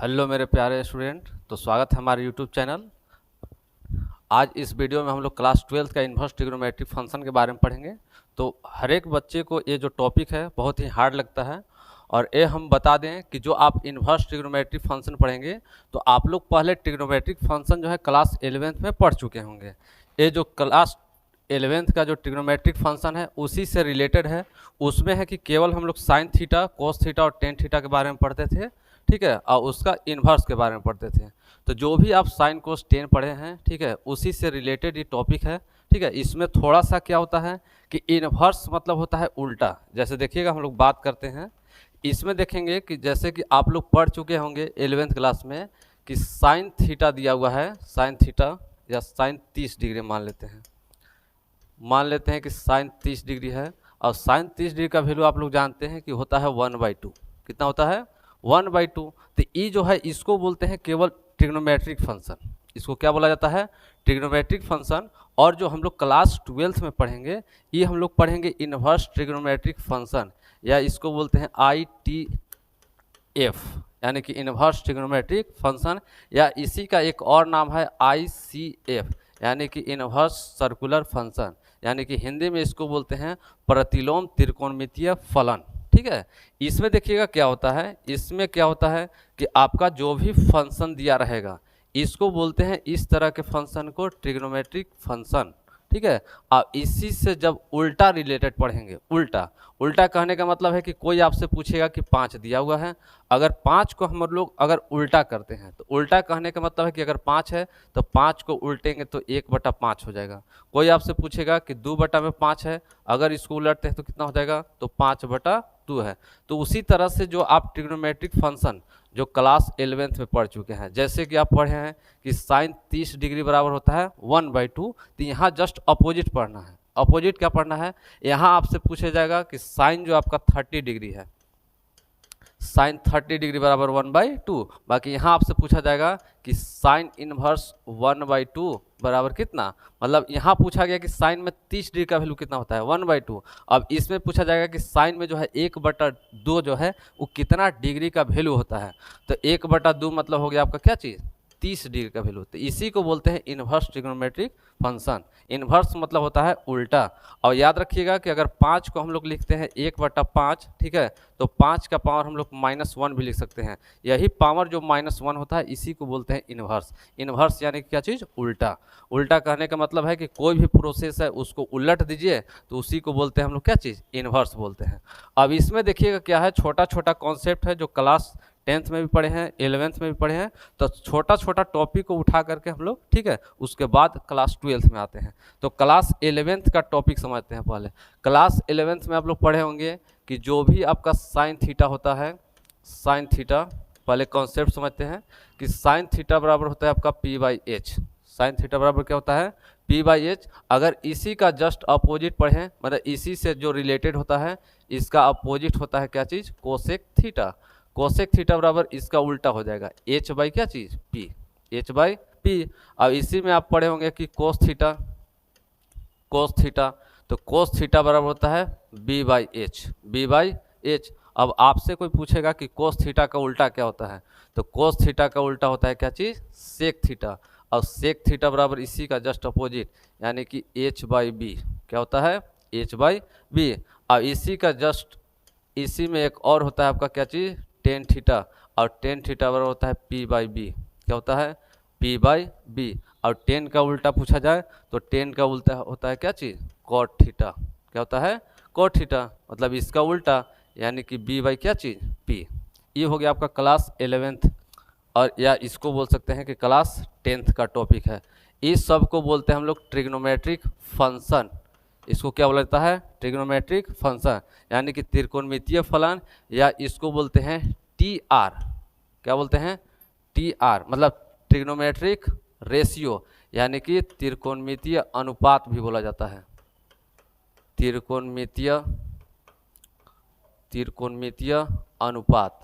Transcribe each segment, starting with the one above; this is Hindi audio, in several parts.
हेलो मेरे प्यारे स्टूडेंट। तो स्वागत है हमारे यूट्यूब चैनल। आज इस वीडियो में हम लोग क्लास 12 का इन्वर्स ट्रिग्नोमेट्रिक फंक्शन के बारे में पढ़ेंगे। तो हर एक बच्चे को ये जो टॉपिक है बहुत ही हार्ड लगता है। और ये हम बता दें कि जो आप इन्वर्स ट्रिग्नोमेट्रिक फंक्शन पढ़ेंगे तो आप लोग पहले ट्रिग्नोमेट्रिक फंक्शन जो है क्लास 11th में पढ़ चुके होंगे। ये जो क्लास 11th का जो ट्रिग्नोमेट्रिक फंक्शन है उसी से रिलेटेड है। उसमें है कि केवल हम लोग साइन थीटा, कोस थीटा और टेन थीटा के बारे में पढ़ते थे, ठीक है, और उसका इन्वर्स के बारे में पढ़ते थे। तो जो भी आप साइन कोस टेन पढ़े हैं, ठीक है, उसी से रिलेटेड ये टॉपिक है, ठीक है। इसमें थोड़ा सा क्या होता है कि इन्वर्स मतलब होता है उल्टा। जैसे देखिएगा हम लोग बात करते हैं, इसमें देखेंगे कि जैसे कि आप लोग पढ़ चुके होंगे 11th क्लास में कि साइन थीटा दिया हुआ है, साइन थीटा या साइन 30 डिग्री मान लेते हैं कि साइन 30 डिग्री है। और साइन 30 डिग्री का वैल्यू आप लोग जानते हैं कि होता है 1/2। कितना होता है? 1/2। तो ये जो है इसको बोलते हैं केवल ट्रिग्नोमेट्रिक फंक्शन। इसको क्या बोला जाता है? Trigonometric function. और जो हम लोग क्लास 12th में पढ़ेंगे ये हम लोग पढ़ेंगे इन्वर्स ट्रिग्नोमेट्रिक फंक्शन, या इसको बोलते हैं ITF, यानी कि इन्वर्स ट्रिग्नोमेट्रिक फंक्शन, या इसी का एक और नाम है ICF, यानी कि इन्वर्स सर्कुलर फंक्शन, यानी कि हिंदी में इसको बोलते हैं प्रतिलोम त्रिकोणमितीय फलन। ठीक है। इसमें देखिएगा क्या होता है, इसमें क्या होता है कि आपका जो भी फंक्शन दिया रहेगा इसको बोलते हैं, इस तरह के फंक्शन को ट्रिग्नोमेट्रिक फंक्शन। ठीक है। अब इसी से जब उल्टा रिलेटेड पढ़ेंगे, उल्टा उल्टा कहने का मतलब है कि कोई आपसे पूछेगा कि 5 दिया हुआ है, अगर 5 को हम लोग अगर उल्टा करते हैं तो उल्टा कहने का मतलब है कि अगर 5 है तो 5 को उल्टेंगे तो 1/5 हो जाएगा। कोई आपसे पूछेगा कि 2/5 है, अगर इसको उलटते हैं तो कितना हो जाएगा? तो 5/2 है। तो उसी तरह से जो आप ट्रिग्नोमेट्रिक फंक्शन जो क्लास 11th में पढ़ चुके हैं, जैसे कि आप पढ़े हैं कि साइन 30 डिग्री बराबर होता है 1/2, तो यहाँ जस्ट अपोजिट पढ़ना है। अपोजिट क्या पढ़ना है? यहाँ आपसे पूछा जाएगा कि साइन जो आपका 30 डिग्री है, साइन 30 डिग्री बराबर 1/2। बाकी यहाँ आपसे पूछा जाएगा कि साइन इनवर्स 1/2 बराबर कितना, मतलब यहाँ पूछा गया कि साइन में 30 डिग्री का वैल्यू कितना होता है? 1/2। अब इसमें पूछा जाएगा कि साइन में जो है 1/2 जो है वो कितना डिग्री का वैल्यू होता है। तो 1/2 मतलब हो गया आपका क्या चीज़? 30 डिग्री का वैल्यू। तो इसी को बोलते हैं इन्वर्स ट्रिग्नोमेट्रिक फंक्शन। इन्वर्स मतलब होता है उल्टा। और याद रखिएगा कि अगर 5 को हम लोग लिखते हैं 1/5, ठीक है, तो 5 का पावर हम लोग -1 भी लिख सकते हैं। यही पावर जो -1 होता है इसी को बोलते हैं इन्वर्स। इन्वर्स यानी क्या चीज़? उल्टा। उल्टा कहने का मतलब है कि कोई भी प्रोसेस है उसको उलट दीजिए तो उसी को बोलते हैं हम लोग क्या चीज़? इन्वर्स बोलते हैं। अब इसमें देखिएगा क्या है, छोटा छोटा कॉन्सेप्ट है जो क्लास 10th में भी पढ़े हैं, 11th में भी पढ़े हैं। तो छोटा छोटा टॉपिक को उठा करके हम लोग, ठीक है, उसके बाद क्लास 12th में आते हैं। तो क्लास 11th का टॉपिक समझते हैं पहले। क्लास 11th में आप लोग पढ़े होंगे कि जो भी आपका साइन थीटा होता है, साइन थीटा, पहले कॉन्सेप्ट समझते हैं कि साइन थीटा बराबर होता है आपका P/H। साइन थीटा बराबर क्या होता है? P/H। अगर इसी का जस्ट अपोजिट पढ़ें, मतलब इसी से जो रिलेटेड होता है इसका अपोजिट होता है क्या चीज़? Cosec theta. कोसेक थीटा बराबर इसका उल्टा हो जाएगा H/ क्या चीज़? P। H/P। अब इसी में आप पढ़े होंगे कि कोस थीटा, कोस थीटा, तो कोस थीटा बराबर होता है B/H, B/H। अब आपसे कोई पूछेगा कि कोस थीटा का उल्टा क्या होता है, तो कोस थीटा का उल्टा होता है क्या चीज़? Sec theta. और सेक थीटा बराबर इसी का जस्ट अपोजिट यानी कि H/B। क्या होता है? H/B। अब इसी का जस्ट इसी में एक और होता है आपका क्या चीज़? Tan theta. और टेन थीटा बराबर होता है P/B। क्या होता है? P/B। और टेन का उल्टा पूछा जाए तो टेन का उल्टा होता है क्या चीज़? Cot theta. क्या होता है? कॉट थीटा, मतलब इसका उल्टा यानी कि B/ क्या चीज़? P। ये हो गया आपका क्लास 11th, और या इसको बोल सकते हैं कि क्लास 10th का टॉपिक है। इस सब को बोलते हैं हम लोग ट्रिग्नोमेट्रिक फंक्शन। इसको क्या बोला जाता है? ट्रिग्नोमेट्रिक फंक्शन, यानी कि त्रिकोणमितीय फलन, या इसको बोलते हैं TR। क्या बोलते हैं? TR मतलब ट्रिग्नोमेट्रिक रेशियो, यानी कि त्रिकोणमितीय अनुपात भी बोला जाता है। त्रिकोणमितीय अनुपात।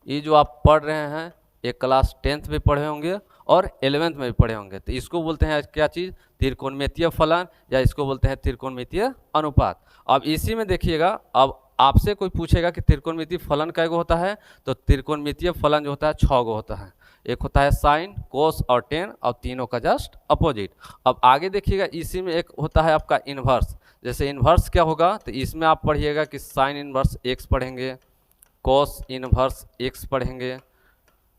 ये जो आप पढ़ रहे हैं ये क्लास 10th में पढ़े होंगे और 11th में भी पढ़े होंगे। तो इसको बोलते हैं क्या चीज़? त्रिकोणमितीय फलन, या इसको बोलते हैं त्रिकोणमितीय अनुपात। अब इसी में देखिएगा, अब आपसे कोई पूछेगा कि त्रिकोणमितीय फलन कैगो होता है, तो त्रिकोणमितीय फलन जो होता है 6 गो होता है। एक होता है साइन, कोस और टेन, और तीनों का जस्ट अपोजिट। अब आगे देखिएगा, इसी में एक होता है आपका इन्वर्स। जैसे इन्वर्स क्या होगा, तो इसमें आप पढ़िएगा कि साइन इन्वर्स एक्स पढ़ेंगे, कोस इन्वर्स एक्स पढ़ेंगे,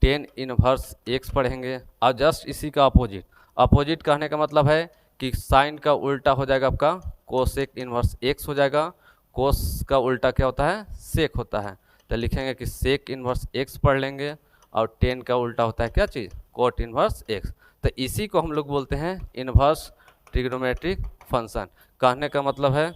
टेन इन्वर्स एक्स पढ़ेंगे, और जस्ट इसी का अपोजिट। अपोजिट कहने का मतलब है कि साइन का उल्टा हो जाएगा आपका कोसेक इन्वर्स एक्स हो जाएगा। कोस का उल्टा क्या होता है, सेक होता है, तो लिखेंगे कि सेक इन्वर्स एक्स पढ़ लेंगे। और टेन का उल्टा होता है क्या चीज़, कोट इन्वर्स एक्स। तो इसी को हम लोग बोलते हैं इन्वर्स ट्रिग्नोमेट्रिक फंक्शन। कहने का मतलब है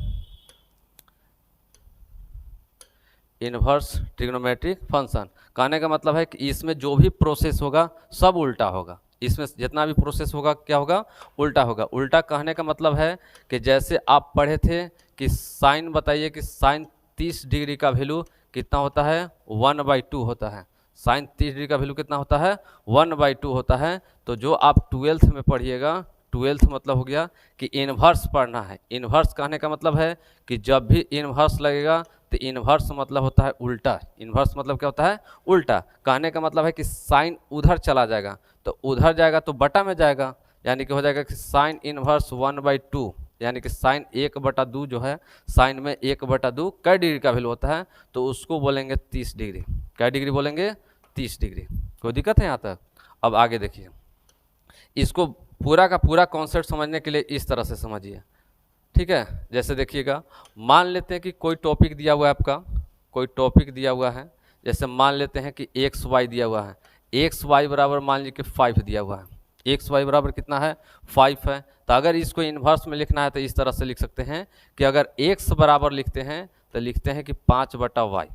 इन्वर्स ट्रिग्नोमेट्रिक फंक्शन, कहने का मतलब है कि इसमें जो भी प्रोसेस होगा सब उल्टा होगा। इसमें जितना भी प्रोसेस होगा क्या होगा, उल्टा होगा। उल्टा कहने का मतलब है कि जैसे आप पढ़े थे कि साइन, बताइए कि साइन 30 डिग्री का वैल्यू कितना होता है, 1/2 होता है। साइन 30 डिग्री का वैल्यू कितना होता है, 1/2 होता है। तो जो आप 12th में पढ़िएगा, 12th मतलब हो गया कि इन्वर्स पढ़ना है। इन्वर्स कहने का मतलब है कि जब भी इन्वर्स लगेगा तो इन्वर्स मतलब होता है उल्टा। इन्वर्स मतलब क्या होता है, उल्टा। कहने का मतलब है कि साइन उधर चला जाएगा, तो उधर जाएगा तो बटा में जाएगा, यानी कि हो जाएगा कि साइन इन्वर्स 1/2, यानी कि साइन 1/2 जो है, साइन में 1/2 कै डिग्री का वैल्यू होता है, तो उसको बोलेंगे 30 डिग्री। कै डिग्री बोलेंगे, 30 डिग्री। कोई दिक्कत है यहाँ तक? अब आगे देखिए, इसको पूरा का पूरा कॉन्सेप्ट समझने के लिए इस तरह से समझिए, ठीक है। जैसे देखिएगा, मान लेते हैं कि कोई टॉपिक दिया हुआ है आपका, कोई टॉपिक दिया हुआ है। जैसे मान लेते हैं कि एक्स वाई दिया हुआ है, एक्स वाई बराबर मान लीजिए कि 5 दिया हुआ है। एक्स वाई बराबर कितना है, 5 है। तो अगर इसको इन्वर्स में लिखना है तो इस तरह से लिख सकते हैं कि अगर एक्स बराबर लिखते हैं तो लिखते हैं कि 5/y।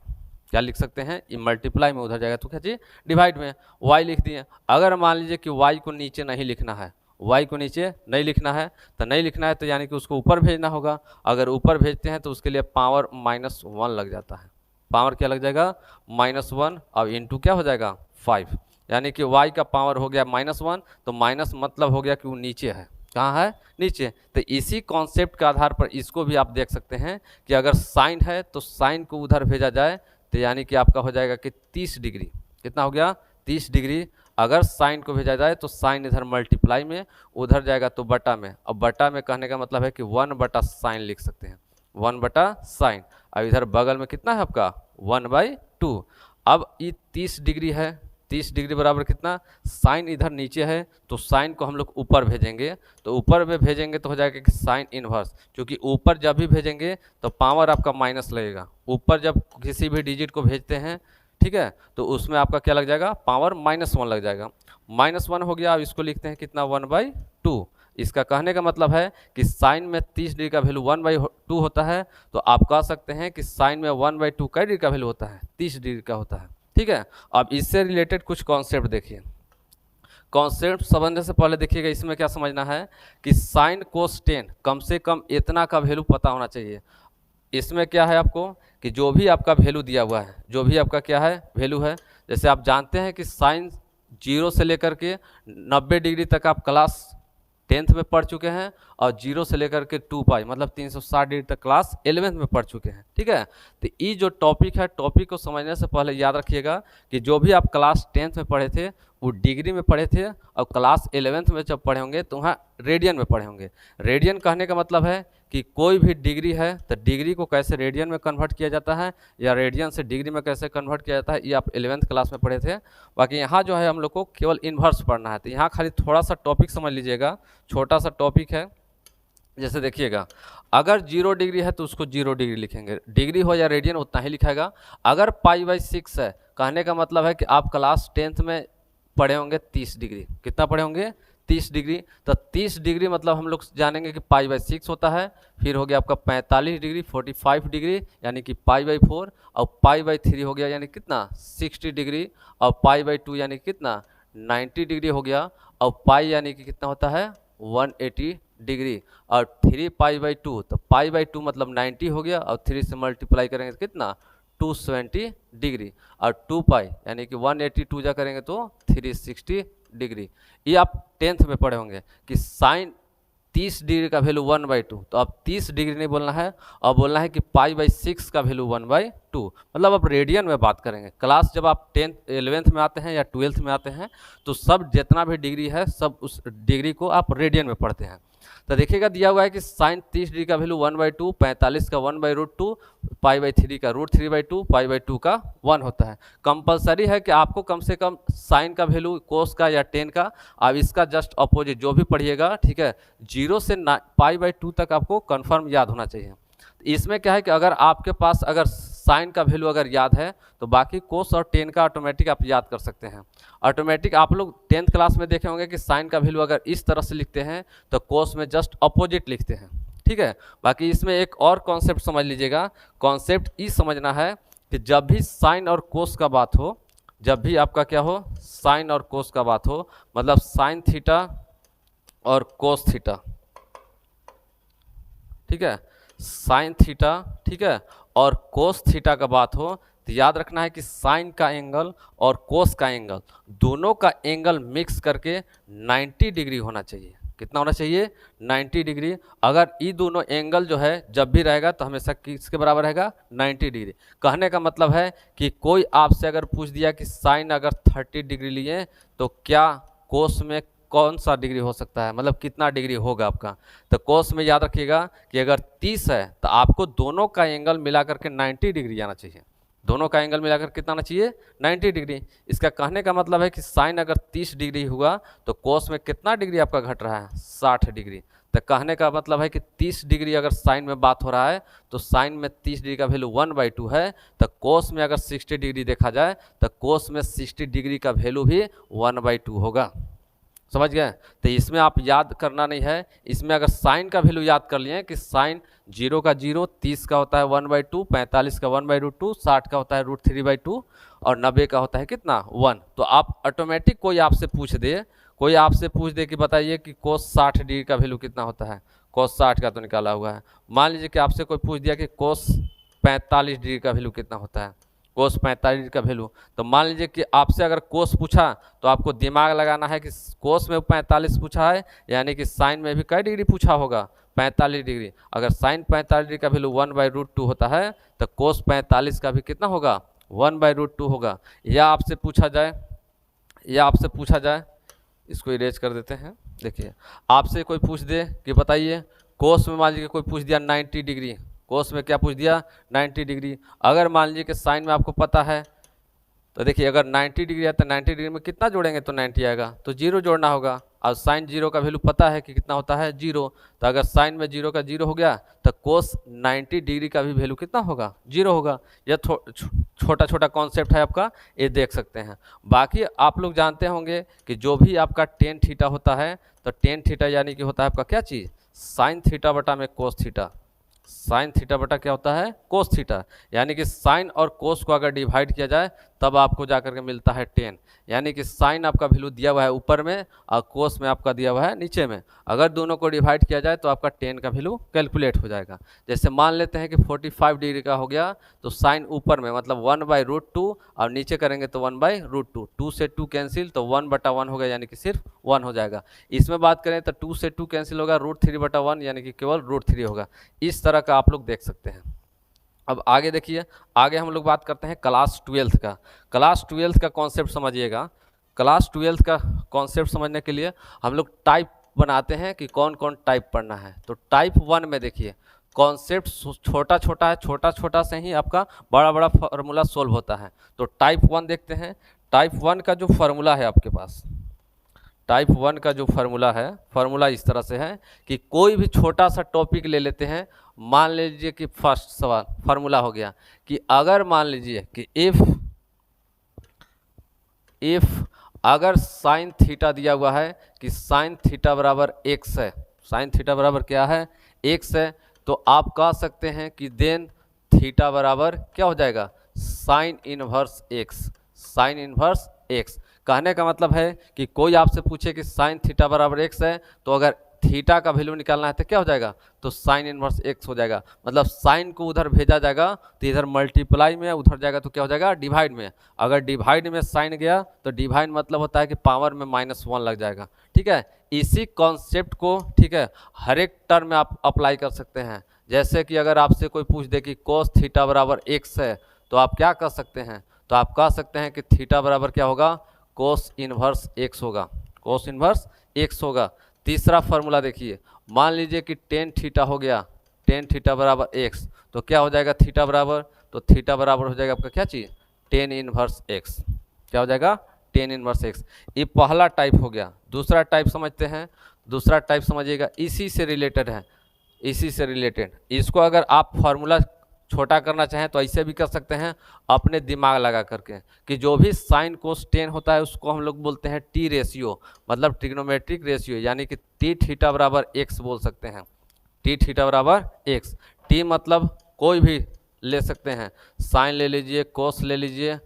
क्या लिख सकते हैं, ये मल्टीप्लाई में उधर जाएगा तो क्या चाहिए, डिवाइड में। y लिख दिए। अगर मान लीजिए कि y को नीचे नहीं लिखना है, y को नीचे नहीं लिखना है, तो नहीं लिखना है तो यानी कि उसको ऊपर भेजना होगा। अगर ऊपर भेजते हैं तो उसके लिए पावर -1 लग जाता है। पावर क्या लग जाएगा, -1, और इंटू क्या हो जाएगा, 5, यानी कि y का पावर हो गया -1। तो माइनस मतलब हो गया कि वो नीचे है। कहाँ है, नीचे। तो इसी कॉन्सेप्ट के आधार पर इसको भी आप देख सकते हैं कि अगर साइन है तो साइन को उधर भेजा जाए तो यानी कि आपका हो जाएगा कि 30 डिग्री। कितना हो गया, 30 डिग्री। अगर साइन को भेजा जाए तो साइन इधर मल्टीप्लाई में, उधर जाएगा तो बटा में। अब बटा में कहने का मतलब है कि 1/sin लिख सकते हैं, 1/sin। अब इधर बगल में कितना है आपका, 1/2। अब ये 30 डिग्री है, 30 डिग्री बराबर कितना, साइन इधर नीचे है तो साइन को हम लोग ऊपर भेजेंगे। तो ऊपर में भेजेंगे तो हो जाएगा कि साइन इन्वर्स, क्योंकि ऊपर जब भी भेजेंगे तो पावर आपका माइनस लगेगा। ऊपर जब किसी भी डिजिट को भेजते हैं, ठीक है, तो उसमें आपका क्या लग जाएगा, पावर -1 लग जाएगा। -1 हो गया। अब इसको लिखते हैं कितना, 1/2। इसका कहने का मतलब है कि साइन में 30 डिग्री का वैल्यू 1/2 होता है, तो आप कह सकते हैं कि साइन में 1/2 कै डिग्री का वैल्यू होता है, 30 डिग्री का होता है, ठीक है। अब इससे रिलेटेड कुछ कॉन्सेप्ट देखिए। कॉन्सेप्ट समझने से पहले देखिएगा, इसमें क्या समझना है कि साइन कोस टेन कम से कम इतना का वैल्यू पता होना चाहिए। इसमें क्या है आपको कि जो भी आपका वैल्यू दिया हुआ है, जो भी आपका क्या है, वैल्यू है। जैसे आप जानते हैं कि साइन 0 से लेकर के 90 डिग्री तक आप क्लास 10th में पढ़ चुके हैं, और 0 से लेकर के 2π मतलब 360 डिग्री तक क्लास 11th में पढ़ चुके हैं, ठीक है। तो ये जो टॉपिक है, टॉपिक को समझने से पहले याद रखिएगा कि जो भी आप क्लास 10th में पढ़े थे वो डिग्री में पढ़े थे, और क्लास 11th में जब पढ़े होंगे तो वहाँ रेडियन में पढ़े होंगे। रेडियन कहने का मतलब है कि कोई भी डिग्री है तो डिग्री को कैसे रेडियन में कन्वर्ट किया जाता है, या रेडियन से डिग्री में कैसे कन्वर्ट किया जाता है, ये आप 11th क्लास में पढ़े थे। बाकी यहाँ जो है हम लोग को केवल इन्वर्स पढ़ना है, तो यहाँ खाली थोड़ा सा टॉपिक समझ लीजिएगा, छोटा सा टॉपिक है। जैसे देखिएगा, अगर 0 डिग्री है तो उसको 0 डिग्री लिखेंगे, डिग्री हो या रेडियन उतना ही लिखाएगा। अगर π/6 है, कहने का मतलब है कि आप क्लास 10th में पढ़े होंगे 30 डिग्री। कितना पढ़े होंगे, 30 डिग्री। तो 30 डिग्री मतलब हम लोग जानेंगे कि π/6 होता है। फिर हो गया आपका 45 डिग्री, 45 डिग्री यानी कि π/4, और π/3 हो गया यानी कितना, 60 डिग्री, और π/2 यानी कितना, 90 डिग्री हो गया, और पाई यानी कि कितना होता है, 180 डिग्री, और 3π/2, तो π/2 मतलब 90 हो गया, और 3 से मल्टीप्लाई करेंगे तो कितना, 270 डिग्री, और 2π यानी कि 182 जा करेंगे तो 360 डिग्री। ये आप 10th में पढ़े होंगे कि साइन 30 डिग्री का वैल्यू 1/2, तो अब 30 डिग्री नहीं बोलना है, और बोलना है कि π/6 का वैल्यू 1/2। मतलब अब रेडियन में बात करेंगे। क्लास जब आप 10th 11th में आते हैं या 12th में आते हैं तो सब जितना भी डिग्री है सब उस डिग्री को आप रेडियन में पढ़ते हैं। तो देखिएगा दिया हुआ है कि साइन 30 डिग्री का वैल्यू 1/2, 45 का 1/√2, π/3 का √3/2, π/2 का 1 होता है। कंपलसरी है कि आपको कम से कम साइन का वैल्यू, कोस का या टेन का, अब इसका जस्ट अपोजिट जो भी पढ़िएगा, ठीक है, 0 से π/2 तक आपको कंफर्म याद होना चाहिए। इसमें क्या है कि अगर आपके पास अगर साइन का वैल्यू अगर याद है तो बाकी कोस और टेन का ऑटोमेटिक आप याद कर सकते हैं। ऑटोमेटिक आप लोग 10th क्लास में देखे होंगे कि साइन का वैल्यू अगर इस तरह से लिखते हैं तो कोस में जस्ट अपोजिट लिखते हैं, ठीक है। बाकी इसमें एक और कॉन्सेप्ट समझ लीजिएगा। कॉन्सेप्ट ये समझना है कि जब भी साइन और कोस का बात हो, जब भी आपका क्या हो, साइन और कोस का बात हो, मतलब साइन थीटा और कोस थीटा, ठीक है, साइन थीटा, ठीक है, और कोस थीटा का बात हो, तो याद रखना है कि साइन का एंगल और कोस का एंगल दोनों का एंगल मिक्स करके 90 डिग्री होना चाहिए। कितना होना चाहिए? 90 डिग्री। अगर ये दोनों एंगल जो है जब भी रहेगा तो हमेशा किसके बराबर रहेगा? 90 डिग्री। कहने का मतलब है कि कोई आपसे अगर पूछ दिया कि साइन अगर 30 डिग्री लिए तो क्या कोस में कौन सा डिग्री हो सकता है, मतलब कितना डिग्री होगा आपका, तो कोस में याद रखिएगा कि अगर 30 है तो आपको दोनों का एंगल मिलाकर के 90 डिग्री आना चाहिए। दोनों का एंगल मिलाकर कितना आना चाहिए? 90 डिग्री। इसका कहने का मतलब है कि साइन अगर 30 डिग्री हुआ तो कोस में कितना डिग्री आपका घट रहा है? 60 डिग्री। तो कहने का मतलब है कि 30 डिग्री अगर साइन में बात हो रहा है तो साइन में 30 डिग्री का वैल्यू 1/2 है, तो कोस में अगर 60 डिग्री देखा जाए तो कोस में 60 डिग्री का वैल्यू भी 1/2 होगा। समझ गए? तो इसमें आप याद करना नहीं है। इसमें अगर साइन का वैल्यू याद कर लिए कि साइन 0 का 0, 30 का होता है 1/2, 45 का 1/√2, 60 का होता है √3/2 और 90 का होता है कितना? 1। तो आप ऑटोमेटिक कोई आपसे पूछ दे कि बताइए कि कोस 60 डिग्री का वैल्यू कितना होता है। कोस 60 का तो निकाला हुआ है। मान लीजिए कि आपसे कोई पूछ दिया कि कोस 45 डिग्री का वैल्यू कितना होता है, कोस 45 डिग्री का वैल्यू। तो मान लीजिए कि आपसे अगर कोस पूछा तो आपको दिमाग लगाना है कि कोस में 45 पूछा है, यानी कि साइन में भी कई डिग्री पूछा होगा? 45 डिग्री। अगर साइन 45 डिग्री का वैल्यू 1/√2 होता है तो कोस 45 का भी कितना होगा? 1/√2 होगा। या आपसे पूछा जाए, इसको इरेज कर देते हैं। देखिए, आपसे कोई पूछ दे कि बताइए कोस में, मान लीजिए कोई पूछ दिया 90 डिग्री, कोस में क्या पूछ दिया? 90 डिग्री। अगर मान लीजिए कि साइन में आपको पता है तो देखिए अगर 90 डिग्री है तो 90 डिग्री में कितना जोड़ेंगे तो 90 आएगा, तो 0 जोड़ना होगा। और साइन 0 का वैल्यू पता है कि कितना होता है? 0। तो अगर साइन में 0 का 0 हो गया तो कोस 90 डिग्री का भी वैल्यू कितना होगा? 0 होगा। यह छोटा छोटा कॉन्सेप्ट है आपका, ये देख सकते हैं। बाकी आप लोग जानते होंगे कि जो भी आपका टेन थीटा होता है तो टेन थीटा यानी कि होता है आपका क्या चीज़? साइन थीटा बटा में कोस थीटा। साइन थीटा बटा क्या होता है? Cos theta. यानी कि साइन और कोस को अगर डिवाइड किया जाए तब आपको जाकर के मिलता है 10। यानी कि साइन आपका वैल्यू दिया हुआ है ऊपर में और कोस में आपका दिया हुआ है नीचे में। अगर दोनों को डिवाइड किया जाए तो आपका 10 का वैल्यू कैलकुलेट हो जाएगा। जैसे मान लेते हैं कि 45 डिग्री का हो गया तो साइन ऊपर में मतलब 1/√2 और नीचे करेंगे तो 1/√2। 2 से 2 कैंसिल तो 1/1 हो गया, यानी कि सिर्फ 1 हो जाएगा। इसमें बात करें तो 2 से 2 कैंसिल होगा, √3/1 यानी कि केवल √3 होगा। इस तरह का आप लोग देख सकते हैं। अब आगे देखिए, आगे हम लोग बात करते हैं क्लास 12th का। क्लास 12th का कॉन्सेप्ट समझिएगा। क्लास 12th का कॉन्सेप्ट समझने के लिए हम लोग टाइप बनाते हैं कि कौन कौन टाइप पढ़ना है। तो टाइप 1 में देखिए कॉन्सेप्ट छोटा छोटा है, छोटा छोटा से ही आपका बड़ा बड़ा फार्मूला सोल्व होता है। तो टाइप 1 देखते हैं। टाइप 1 का जो फार्मूला है आपके पास, टाइप 1 का जो फार्मूला है, फार्मूला इस तरह से है कि कोई भी छोटा सा टॉपिक ले लेते हैं। मान लीजिए कि फर्स्ट सवाल फार्मूला हो गया कि अगर मान लीजिए कि इफ अगर साइन थीटा दिया हुआ है कि साइन थीटा बराबर x है, साइन थीटा बराबर क्या है? x है, तो आप कह सकते हैं कि देन थीटा बराबर क्या हो जाएगा? Sine inverse x। Sine inverse x कहने का मतलब है कि कोई आपसे पूछे कि साइन थीटा बराबर x है तो अगर थीटा का वैल्यू निकालना है तो क्या हो जाएगा, तो साइन इनवर्स एक्स हो जाएगा। मतलब साइन को उधर भेजा जाएगा तो इधर मल्टीप्लाई में, उधर जाएगा तो क्या हो जाएगा, डिवाइड में। अगर डिवाइड में साइन गया तो डिवाइड मतलब होता है कि पावर में -1 लग जाएगा। ठीक है, इसी कॉन्सेप्ट को, ठीक है, हर एक टर्म में आप अप्लाई कर सकते हैं। जैसे कि अगर आपसे कोई पूछ दे कि कोस थीटा बराबर एक्स है, तो आप क्या कर सकते हैं, तो आप कह सकते हैं कि थीटा बराबर क्या होगा, कोस इनवर्स एक्स होगा, कोस इनवर्स एक्स होगा। तीसरा फॉर्मूला देखिए, मान लीजिए कि टेन थीटा हो गया, टेन थीटा बराबर एक्स, तो क्या हो जाएगा थीटा बराबर, तो थीटा बराबर हो जाएगा आपका क्या चीज़, टेन इनवर्स एक्स। क्या हो जाएगा, टेन इनवर्स एक्स। ये पहला टाइप हो गया। दूसरा टाइप समझते हैं, दूसरा टाइप समझिएगा, इसी से रिलेटेड है, इसी से रिलेटेड। इसको अगर आप फॉर्मूला छोटा करना चाहें तो ऐसे भी कर सकते हैं, अपने दिमाग लगा करके, कि जो भी साइन कोस टेन होता है उसको हम लोग बोलते हैं टी रेशियो, मतलब ट्रिग्नोमेट्रिक रेशियो, यानी कि टी थीटा बराबर एक्स बोल सकते हैं, टी थीटा बराबर एक्स। टी मतलब कोई भी ले सकते हैं, साइन ले लीजिए, कोस ले लीजिए,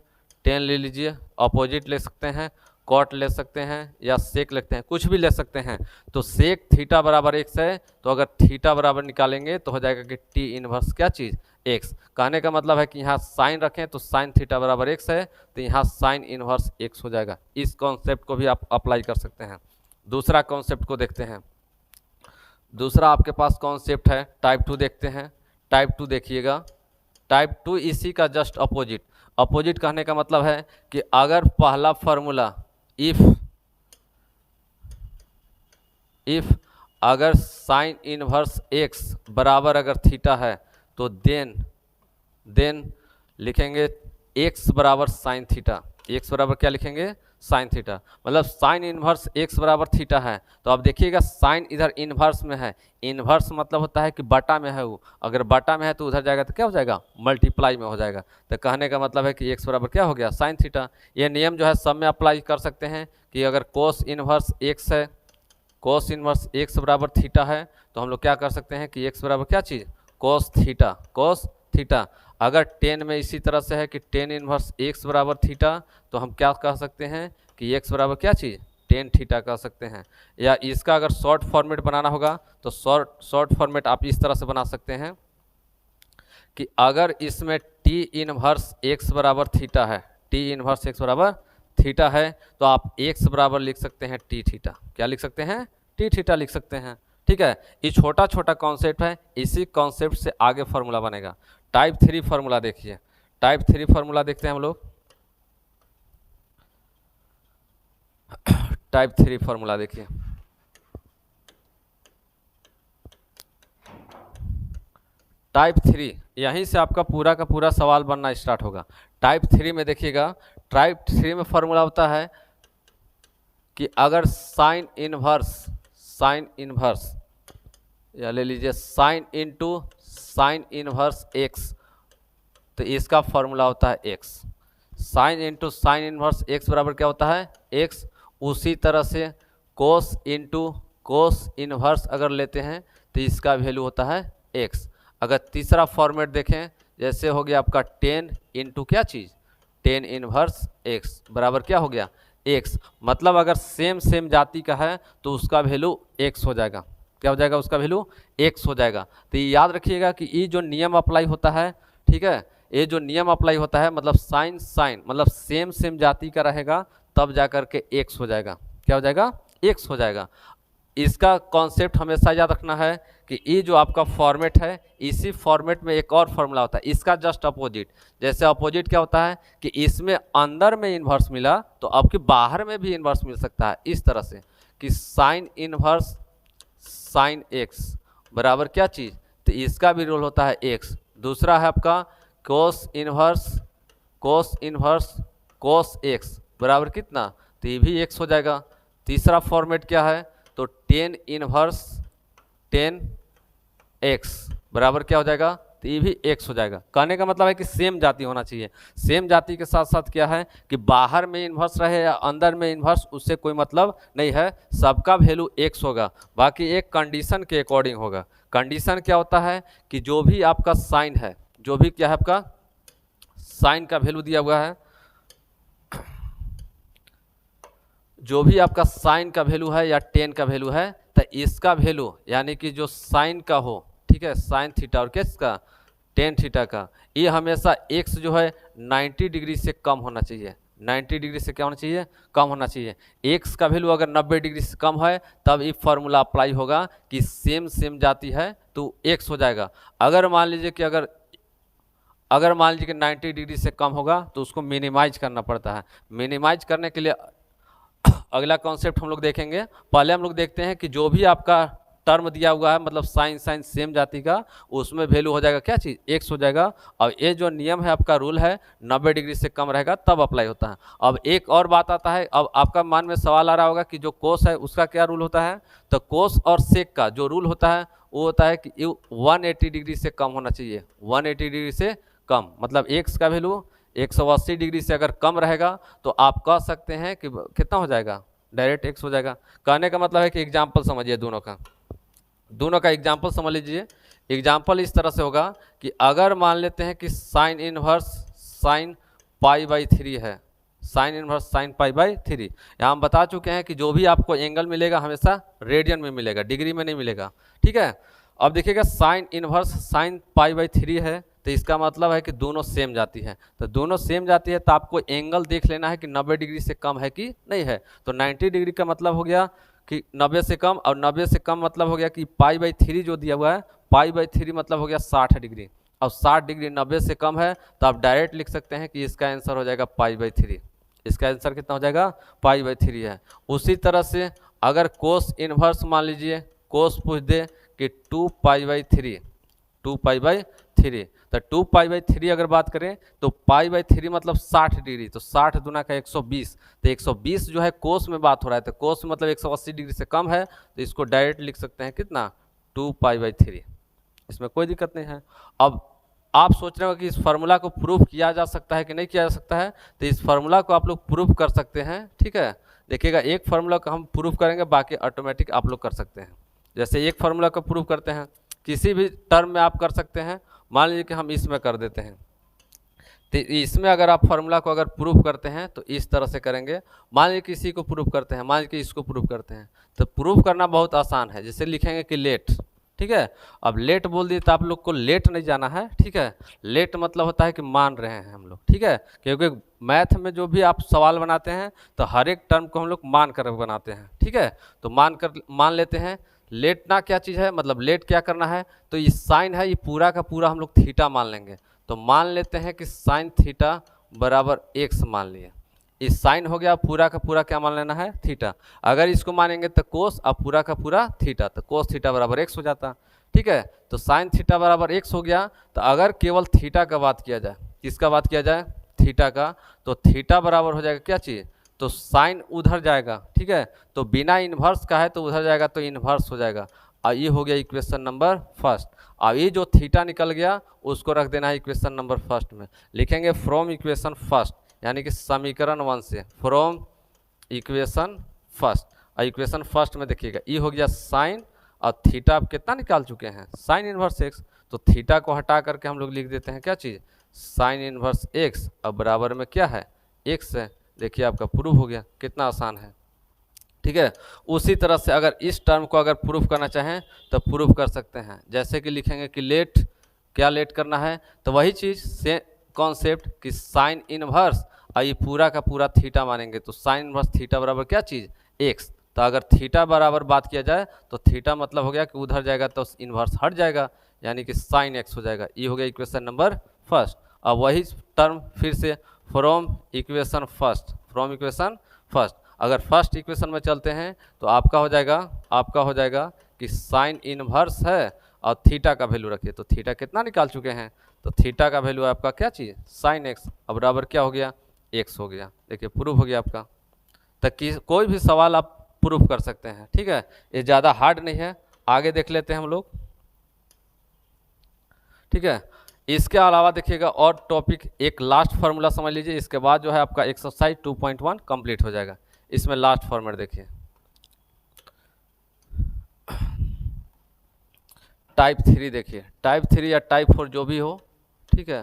टेन ले लीजिए, अपोजिट ले सकते हैं, कॉट ले सकते हैं, या सेक लेते हैं, कुछ भी ले सकते हैं। तो सेक थीटा बराबर एक्स है, तो अगर थीटा बराबर निकालेंगे तो हो जाएगा कि टी इनवर्स क्या चीज़, एक्स। कहने का मतलब है कि यहाँ साइन रखें तो साइन थीटा बराबर एक्स है, तो यहाँ साइन इनवर्स एक्स हो जाएगा। इस कॉन्सेप्ट को भी आप अप्लाई कर सकते हैं। दूसरा कॉन्सेप्ट को देखते हैं। दूसरा आपके पास कॉन्सेप्ट है टाइप 2 देखते हैं। टाइप 2 देखिएगा, टाइप 2 इसी का जस्ट अपोजिट। अपोजिट कहने का मतलब है कि अगर पहला फॉर्मूला इफ अगर साइन इनवर्स एक्स बराबर अगर थीटा है, तो देन लिखेंगे एक्स बराबर साइन थीटा। एक्स बराबर क्या लिखेंगे, साइन थीटा। मतलब साइन इनवर्स एक्स बराबर थीटा है, तो अब देखिएगा साइन इधर इनवर्स में है। इनवर्स मतलब होता है कि बटा में है वो, अगर बटा में है तो उधर जाएगा तो क्या हो जाएगा, मल्टीप्लाई में हो जाएगा। तो कहने का मतलब है कि एक्स बराबर क्या हो गया, साइन थीटा। ये नियम जो है सब में अप्लाई कर सकते हैं कि अगर कोस इनवर्स एक्स है, कोस इनवर्स एक्स बराबर थीटा है, तो हम लोग क्या कर सकते हैं कि एक्स बराबर क्या चीज़, कोस थीटा, कोस थीटा। अगर टेन में इसी तरह से है कि टेन इनवर्स एक्स बराबर थीटा, तो हम क्या कह सकते हैं कि एक्स बराबर क्या चीज़, टेन थीटा कह सकते हैं। या इसका अगर शॉर्ट फॉर्मेट बनाना होगा तो शॉर्ट फॉर्मेट आप इस तरह से बना सकते हैं कि अगर इसमें टी इनवर्स एक्स बराबर थीटा है, टी इनवर्स एक्स बराबर थीटा है, तो आप एक्स बराबर लिख सकते हैं टी थीटा। क्या लिख सकते हैं, टी थीटा लिख सकते हैं। ठीक है, ये छोटा छोटा कॉन्सेप्ट है, इसी कॉन्सेप्ट से आगे फार्मूला बनेगा। टाइप 3 फार्मूला देखिए, टाइप 3 फार्मूला देखते हैं हम लोग। टाइप 3 फार्मूला देखिए, टाइप 3 यहीं से आपका पूरा का पूरा सवाल बनना स्टार्ट होगा। टाइप 3 में देखिएगा, टाइप 3 में फार्मूला होता है कि अगर साइन इनवर्स या ले लीजिए साइन इनवर्स एक्स, तो इसका फॉर्मूला होता है एक्स। साइन इनवर्स एक्स बराबर क्या होता है, एक्स। उसी तरह से कोस इनवर्स अगर लेते हैं तो इसका वैल्यू होता है एक्स। अगर तीसरा फॉर्मेट देखें, जैसे हो गया आपका 10 इंटू क्या चीज़, 10 इनवर्स एक्स बराबर क्या हो गया, एक्स। मतलब अगर सेम जाति का है तो उसका वैल्यू एक्स हो जाएगा। क्या हो जाएगा, उसका वैल्यू एक्स हो जाएगा। तो ये याद रखिएगा कि ये जो नियम अप्लाई होता है, ठीक है, ये जो नियम अप्लाई होता है मतलब साइन मतलब सेम जाति का रहेगा, तब जा कर के एक्स हो जाएगा। क्या हो जाएगा, एक्स हो जाएगा। इसका कॉन्सेप्ट हमेशा याद रखना है कि ये जो आपका फॉर्मेट है, इसी फॉर्मेट में एक और फॉर्मूला होता है इसका जस्ट अपोजिट। जैसे अपोजिट क्या होता है कि इसमें अंदर में इन्वर्स मिला तो आपके बाहर में भी इन्वर्स मिल सकता है। इस तरह से कि साइन इन्वर्स साइन एक्स बराबर क्या चीज़, तो इसका भी रोल होता है एक्स। दूसरा है आपका कोस इन्वर्स कोस एक्स बराबर कितना, तो ये भी एक्स हो जाएगा। तीसरा फॉर्मेट क्या है, तो 10 इनवर्स 10 एक्स बराबर क्या हो जाएगा, तो ये भी एक्स हो जाएगा। कहने का मतलब है कि सेम जाति होना चाहिए। सेम जाति के साथ साथ क्या है कि बाहर में इन्वर्स रहे या अंदर में इन्वर्स, उससे कोई मतलब नहीं है, सबका वैल्यू एक्स होगा। बाकी एक कंडीशन के अकॉर्डिंग होगा। कंडीशन क्या होता है कि जो भी आपका साइन है, जो भी क्या है आपका साइन का वैल्यू दिया हुआ है, जो भी आपका साइन का वैल्यू है या टेन का वैल्यू है, तो इसका वैल्यू यानी कि जो साइन का हो, ठीक है, साइन थीटा और किसका, टेन थीटा का, ये हमेशा एक्स जो है 90 डिग्री से कम होना चाहिए। 90 डिग्री से क्या होना चाहिए, कम होना चाहिए। एक्स का वैल्यू अगर 90 डिग्री से कम है तब ये फार्मूला अप्लाई होगा कि सेम सेम जाती है तो एक्स हो जाएगा। अगर मान लीजिए कि अगर मान लीजिए कि 90 डिग्री से कम होगा तो उसको मिनिमाइज करना पड़ता है। मिनिमाइज करने के लिए अगला कॉन्सेप्ट हम लोग देखेंगे। पहले हम लोग देखते हैं कि जो भी आपका टर्म दिया हुआ है, मतलब साइन साइन सेम जाति का, उसमें वैल्यू हो जाएगा क्या चीज़, एक्स हो जाएगा। और ये जो नियम है आपका, रूल है, 90 डिग्री से कम रहेगा तब अप्लाई होता है। अब एक और बात आता है, अब आपका मन में सवाल आ रहा होगा कि जो कोस है उसका क्या रूल होता है। तो कोस और सेक का जो रूल होता है वो होता है कि 180 डिग्री से कम होना चाहिए। 180 डिग्री से कम मतलब एक्स का वैल्यू 180 डिग्री से अगर कम रहेगा तो आप कह सकते हैं कि कितना हो जाएगा, डायरेक्ट एक्स हो जाएगा। कहने का मतलब है कि एग्जाम्पल समझिए, दोनों का एग्जाम्पल समझ लीजिए। एग्जाम्पल इस तरह से होगा कि अगर मान लेते हैं कि sine inverse sine pi by 3 है, sine inverse sine pi by 3, यहाँ हम बता चुके हैं कि जो भी आपको एंगल मिलेगा हमेशा रेडियन में मिलेगा, डिग्री में नहीं मिलेगा, ठीक है। अब देखिएगा sine inverse sine pi by 3 है, तो इसका मतलब है कि दोनों सेम जाती है। तो दोनों सेम जाती है तो आपको एंगल देख लेना है कि 90 डिग्री से कम है कि नहीं है। तो 90 डिग्री का मतलब हो गया कि 90 से कम, और 90 से कम मतलब हो गया कि पाई बाई 3 जो दिया हुआ है, पाई बाई 3 मतलब हो गया 60 डिग्री। अब 60 डिग्री 90 से कम है तो आप डायरेक्ट लिख सकते हैं कि इसका आंसर हो जाएगा पाई बाई 3। इसका आंसर कितना हो जाएगा, पाई बाई 3 है। उसी तरह से अगर कोस इनवर्स मान लीजिए, कोस पूछ दे कि 2 पाई बाई 3, 2 पाई बाई 3, तो 2 पाई बाई 3 अगर बात करें तो पाई बाई 3 मतलब 60 डिग्री, तो 60 दूना का 120, तो 120 जो है कोस में बात हो रहा है, तो कोस मतलब 180 डिग्री से कम है, तो इसको डायरेक्ट लिख सकते हैं कितना, 2 पाई बाई 3। इसमें कोई दिक्कत नहीं है। अब आप सोच रहे हो कि इस फार्मूला को प्रूफ किया जा सकता है कि नहीं किया जा सकता है, तो इस फार्मूला को आप लोग प्रूफ कर सकते हैं, ठीक है। देखिएगा एक फार्मूला को हम प्रूफ करेंगे, बाकी ऑटोमेटिक आप लोग कर सकते हैं। जैसे एक फार्मूला को प्रूफ करते हैं, किसी भी टर्म में आप कर सकते हैं। मान लीजिए कि हम इसमें कर देते हैं, तो इसमें अगर आप फार्मूला को अगर प्रूफ करते हैं तो इस तरह से करेंगे। मान लीजिए किसी को प्रूफ करते हैं, मान लीजिए कि इसको प्रूफ करते हैं, तो प्रूफ करना बहुत आसान है। जैसे लिखेंगे कि लेट, ठीक है। अब लेट बोल दिए तो आप लोग को लेट नहीं जाना है, ठीक है। लेट मतलब होता है कि मान रहे हैं हम लोग, ठीक है। क्योंकि मैथ में जो भी आप सवाल बनाते हैं तो हर एक टर्म को हम लोग मान कर बनाते हैं, ठीक है। तो मान लेते हैं। लेटना क्या चीज़ है, मतलब लेट क्या करना है, तो ये साइन है, ये पूरा का पूरा हम लोग थीटा मान लेंगे। तो मान लेते हैं कि साइन थीटा बराबर एक्स मान लिए। इस साइन हो गया, पूरा का पूरा क्या मान लेना है, थीटा। अगर इसको मानेंगे तो कोस, अब पूरा का पूरा थीटा, तो कोस थीटा बराबर एक्स हो जाता, ठीक है। तो साइन थीटा बराबर एक्स हो गया। तो अगर केवल थीटा का बात किया जाए, किसका बात किया जाए, थीटा का, तो थीटा बराबर हो जाएगा क्या चीज़, तो साइन उधर जाएगा, ठीक है। तो बिना इन्वर्स का है तो उधर जाएगा तो इन्वर्स हो जाएगा। और ये हो गया इक्वेशन नंबर फर्स्ट। अब ये जो थीटा निकल गया उसको रख देना है इक्वेशन नंबर फर्स्ट में। लिखेंगे फ्रॉम इक्वेशन फर्स्ट, यानी कि समीकरण 1 से, फ्रॉम इक्वेशन फर्स्ट। और इक्वेशन फर्स्ट में देखिएगा ये हो गया साइन, और थीटा आप कितना निकाल चुके हैं, साइन इन्वर्स एक्स। तो थीटा को हटा करके हम लोग लिख देते हैं क्या चीज़, साइन इन्वर्स एक्स। अब बराबर में क्या है, एक्स है। देखिए आपका प्रूफ हो गया, कितना आसान है, ठीक है। उसी तरह से अगर इस टर्म को अगर प्रूफ करना चाहें तो प्रूफ कर सकते हैं। जैसे कि लिखेंगे कि लेट, क्या लेट करना है, तो वही चीज़ से कॉन्सेप्ट कि साइन इनवर्स, और ये पूरा का पूरा थीटा मानेंगे, तो साइन इनवर्स थीटा बराबर क्या चीज़, एक्स। तो अगर थीटा बराबर बात किया जाए तो थीटा मतलब हो गया कि उधर जाएगा तो इन्वर्स हट जाएगा, यानी कि साइन एक्स हो जाएगा। ये हो गया इक्वेशन नंबर फर्स्ट। अब वही टर्म फिर से from equation first, from equation first. अगर फर्स्ट इक्वेशन में चलते हैं तो आपका हो जाएगा कि साइन इनवर्स है और थीटा का वैल्यू रखिए। तो थीटा कितना निकाल चुके हैं, तो थीटा का वैल्यू आपका क्या चीज़, साइन एक्स। अब बराबर क्या हो गया, एक्स हो गया। देखिए प्रूफ हो गया आपका। तो कोई भी सवाल आप प्रूफ कर सकते हैं, ठीक है। ये ज़्यादा हार्ड नहीं है। आगे देख लेते हैं हम लोग, ठीक है। इसके अलावा देखिएगा और टॉपिक, एक लास्ट फार्मूला समझ लीजिए, इसके बाद जो है आपका एक्सरसाइज 2.1 कंप्लीट हो जाएगा। इसमें लास्ट फॉर्मेट देखिए, टाइप 3 देखिए, टाइप 3 या टाइप 4 जो भी हो, ठीक है।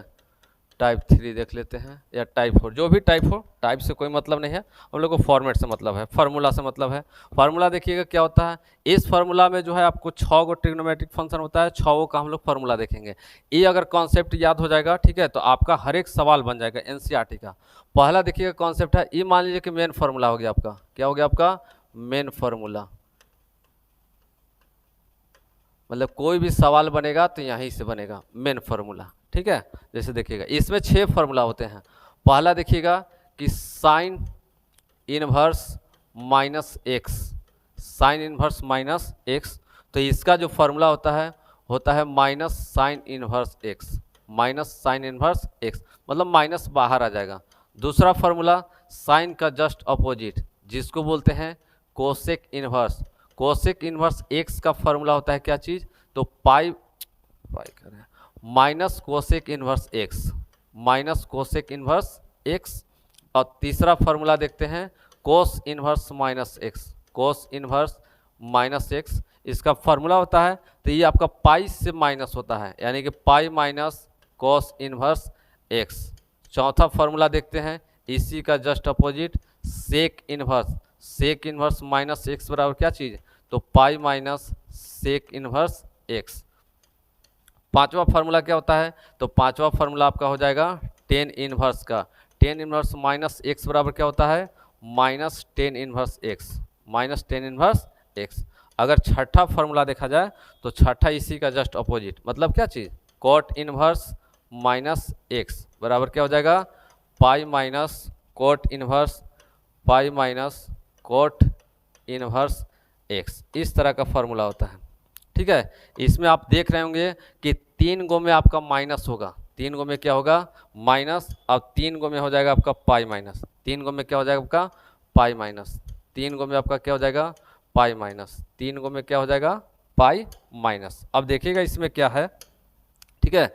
टाइप 3 देख लेते हैं या टाइप 4, जो भी टाइप हो, टाइप से कोई मतलब नहीं है, हम लोग को फॉर्मेट से मतलब है, फार्मूला से मतलब है। फार्मूला देखिएगा क्या होता है, इस फार्मूला में जो है आपको 6 गो ट्रिग्नोमेट्रिक फंक्शन होता है, 6 का हम लोग फार्मूला देखेंगे। ये अगर कॉन्सेप्ट याद हो जाएगा, ठीक है, तो आपका हर एक सवाल बन जाएगा एनसीईआरटी का। पहला देखिएगा कॉन्सेप्ट है, ये मान लीजिए कि मेन फार्मूला हो गया आपका, क्या हो गया आपका मेन फार्मूला, मतलब कोई भी सवाल बनेगा तो यहीं से बनेगा मेन फार्मूला, ठीक है। जैसे देखिएगा इसमें 6 फार्मूला होते हैं। पहला देखिएगा कि sine inverse minus x, sine inverse minus x, तो इसका जो फार्मूला होता है minus sine inverse x, minus sine inverse x, मतलब माइनस बाहर आ जाएगा। दूसरा फार्मूला साइन का जस्ट अपोजिट, जिसको बोलते हैं cosec inverse, cosec inverse x का फार्मूला होता है क्या चीज़, तो पाई कर रहे हैं minus cosec inverse x, minus cosec inverse x. और तीसरा फार्मूला देखते हैं cos inverse minus x, cos inverse minus x, इसका फार्मूला होता है, तो ये आपका पाई से माइनस होता है, यानी कि pi minus cos inverse x. चौथा फार्मूला देखते हैं इसी का just opposite sec inverse, sec inverse minus x बराबर क्या चीज़, तो pi minus sec inverse x. पांचवा फार्मूला क्या होता है, तो पांचवा फार्मूला आपका हो जाएगा टेन इनवर्स का, टेन इनवर्स माइनस एक्स बराबर क्या होता है minus tan inverse x, minus tan inverse x. अगर छठा फार्मूला देखा जाए तो छठा इसी का जस्ट अपोजिट, मतलब क्या चीज़ कॉट इनवर्स माइनस एक्स बराबर क्या हो जाएगा pi minus cot inverse pi minus cot inverse x. इस तरह का फार्मूला होता है, ठीक है। इसमें आप देख रहे होंगे कि 3 गो में आपका माइनस होगा, 3 गो में क्या होगा माइनस, अब 3 गो में हो जाएगा आपका पाई माइनस, 3 गो में क्या हो जाएगा आपका पाई माइनस, 3 गो में आपका क्या हो जाएगा पाई माइनस, 3 गो में क्या हो जाएगा पाई माइनस। अब देखिएगा इसमें क्या है, ठीक है,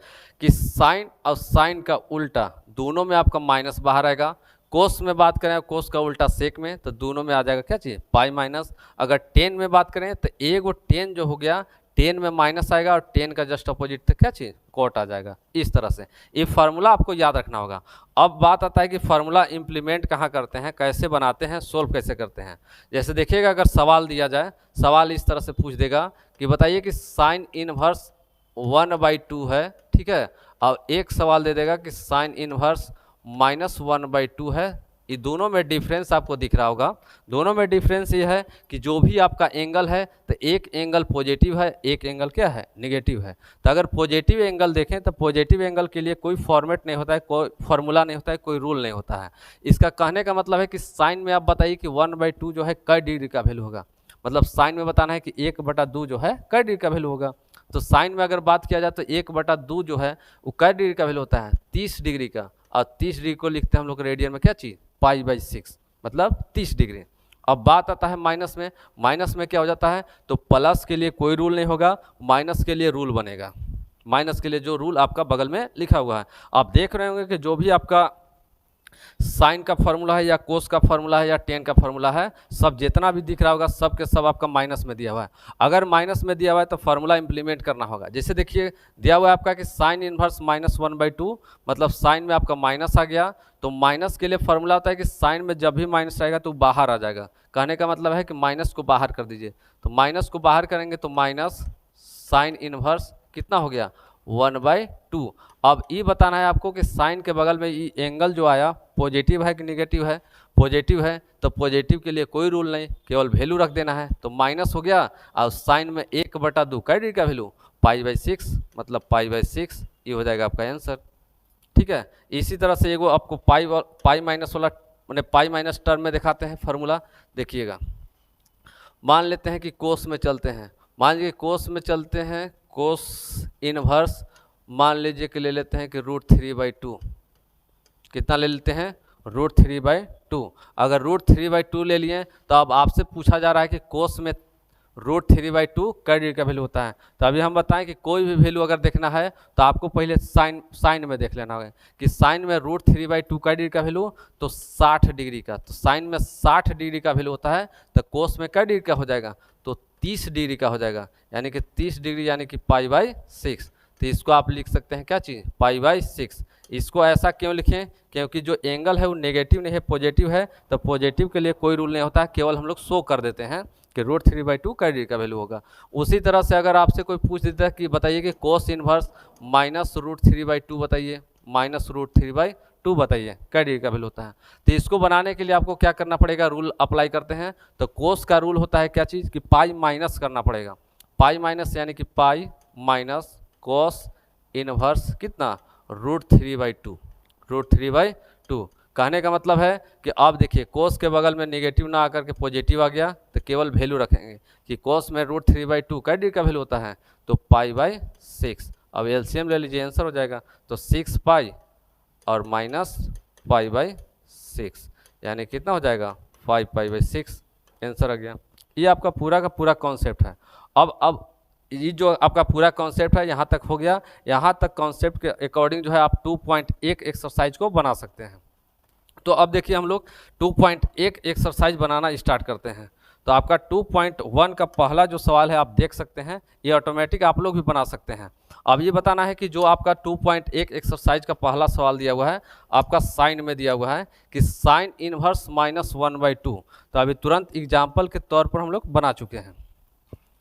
कि साइन और साइन का उल्टा दोनों में आपका माइनस बाहर आएगा। कोस में बात करें, कोस का उल्टा सेक में, तो दोनों में आ जाएगा क्या चीज़ पाई माइनस। अगर टेन में बात करें तो एक वो टेन जो हो गया, टेन में माइनस आएगा और टेन का जस्ट अपोजिट तो क्या चीज़ कोट आ जाएगा। इस तरह से ये फार्मूला आपको याद रखना होगा। अब बात आता है कि फार्मूला इम्प्लीमेंट कहाँ करते हैं, कैसे बनाते हैं, सोल्व कैसे करते हैं। जैसे देखिएगा अगर सवाल दिया जाए, सवाल इस तरह से पूछ देगा कि बताइए कि साइन इनवर्स 1/2 है, ठीक है, और एक सवाल दे देगा कि साइन इनवर्स -1/2 है। ये दोनों में डिफरेंस आपको दिख रहा होगा, दोनों में डिफरेंस ये है कि जो भी आपका एंगल है तो एक एंगल पॉजिटिव है, एक एंगल क्या है नेगेटिव है। तो अगर पॉजिटिव एंगल देखें तो पॉजिटिव एंगल के लिए कोई फॉर्मेट नहीं होता है, कोई फार्मूला नहीं होता है, कोई रूल नहीं होता है। इसका कहने का मतलब है कि साइन में आप बताइए कि 1/2 जो है कै डिग्री का वैल्यू होगा, मतलब साइन में बताना है कि 1/2 जो है कै डिग्री का वैल्यू होगा। तो साइन में अगर बात किया जाए तो 1/2 जो है वो कै डिग्री का वैल्यू होता है 30 डिग्री का, और 30 डिग्री को लिखते हैं हम लोग रेडियन में क्या चीज़ पाई/6, मतलब 30 डिग्री। अब बात आता है माइनस में, माइनस में क्या हो जाता है, तो प्लस के लिए कोई रूल नहीं होगा, माइनस के लिए रूल बनेगा। माइनस के लिए जो रूल आपका बगल में लिखा हुआ है, आप देख रहे होंगे कि जो भी आपका साइन का फार्मूला है या कोस का फार्मूला है या टेन का फार्मूला है, सब जितना भी दिख रहा होगा सब के सब आपका माइनस में दिया हुआ है। अगर माइनस में दिया हुआ है तो फार्मूला इंप्लीमेंट करना होगा। जैसे देखिए दिया हुआ है आपका कि साइन इनवर्स -1/2, मतलब साइन में आपका माइनस आ गया, तो माइनस के लिए फार्मूला होता है कि साइन में जब भी माइनस आएगा तो बाहर आ जाएगा। कहने का मतलब है कि माइनस को बाहर कर दीजिए, तो माइनस को बाहर करेंगे तो माइनस साइन इनवर्स कितना हो गया 1/2। अब ये बताना है आपको कि साइन के बगल में ये एंगल जो आया पॉजिटिव है कि नेगेटिव है, पॉजिटिव है, तो पॉजिटिव के लिए कोई रूल नहीं, केवल वैल्यू रख देना है। तो माइनस हो गया और साइन में 1/2 कै डिग्री का वैल्यू पाई/6, मतलब पाई/6, ये हो जाएगा आपका आंसर, ठीक है। इसी तरह से एगो आपको पाई माइनस वाला मैंने पाई माइनस टर्म में दिखाते हैं फार्मूला। देखिएगा मान लेते हैं कि कोस में चलते हैं, मान लीजिए कोस में चलते हैं, कोस इनवर्स मान लीजिए कि ले लेते हैं कि √3/2, कितना ले लेते हैं √3/2। अगर √3/2 ले लिए तो अब आपसे पूछा जा रहा है कि कोस में √3/2 कै डिग्री का वैल्यू होता है। तो अभी हम बताएं कि कोई भी वैल्यू अगर देखना है तो आपको पहले साइन में देख लेना होगा कि साइन में √3/2 कै डिग्री का वैल्यू, तो 60 डिग्री का, तो साइन में 60 डिग्री का वैल्यू होता है, तो कोस में कै डिग्री का हो जाएगा, तो 30 डिग्री का हो जाएगा, यानी कि 30 डिग्री यानी कि पाई/6। तो इसको आप लिख सकते हैं क्या चीज़, π/6। इसको ऐसा क्यों लिखें, क्योंकि जो एंगल है वो नेगेटिव नहीं है, पॉजिटिव है, तो पॉजिटिव के लिए कोई रूल नहीं होता है, केवल हम लोग शो कर देते हैं कि √3/2 काय डिग्री का वैल्यू होगा। उसी तरह से अगर आपसे कोई पूछ देता है कि बताइए कि कोस इनवर्स -√3/2 बताइए, -√3/2 बताइए काय डिग्री का वैल्यू होता है, तो इसको बनाने के लिए आपको क्या करना पड़ेगा, रूल अप्लाई करते हैं। तो कोस का रूल होता है क्या चीज़ कि पाई माइनस करना पड़ेगा, पाई माइनस यानी कि पाई माइनस कोस इनवर्स कितना, √3/2, √3/2। कहने का मतलब है कि आप देखिए कोस के बगल में नेगेटिव ना आकर के पॉजिटिव आ गया, तो केवल वैल्यू रखेंगे कि कोस में √3/2 काय डिग्री का वैल्यू होता है, तो π/6। अब एलसीएम ले लीजिए, आंसर हो जाएगा, तो 6 पाई और माइनस π/6 यानी कितना हो जाएगा, 5 π/6 आंसर आ गया। ये आपका पूरा का पूरा कॉन्सेप्ट है। अब ये जो आपका पूरा कॉन्सेप्ट है यहाँ तक हो गया। यहाँ तक कॉन्सेप्ट के अकॉर्डिंग जो है आप 2.1 एक्सरसाइज को बना सकते हैं। तो अब देखिए हम लोग 2.1 एक्सरसाइज बनाना स्टार्ट करते हैं। तो आपका 2.1 का पहला जो सवाल है आप देख सकते हैं, ये ऑटोमेटिक आप लोग भी बना सकते हैं। अब ये बताना है कि जो आपका 2.1 एक्सरसाइज का पहला सवाल दिया हुआ है आपका साइन में दिया हुआ है कि साइन इनवर्स -1/2। तो अभी तुरंत एग्जाम्पल के तौर पर हम लोग बना चुके हैं,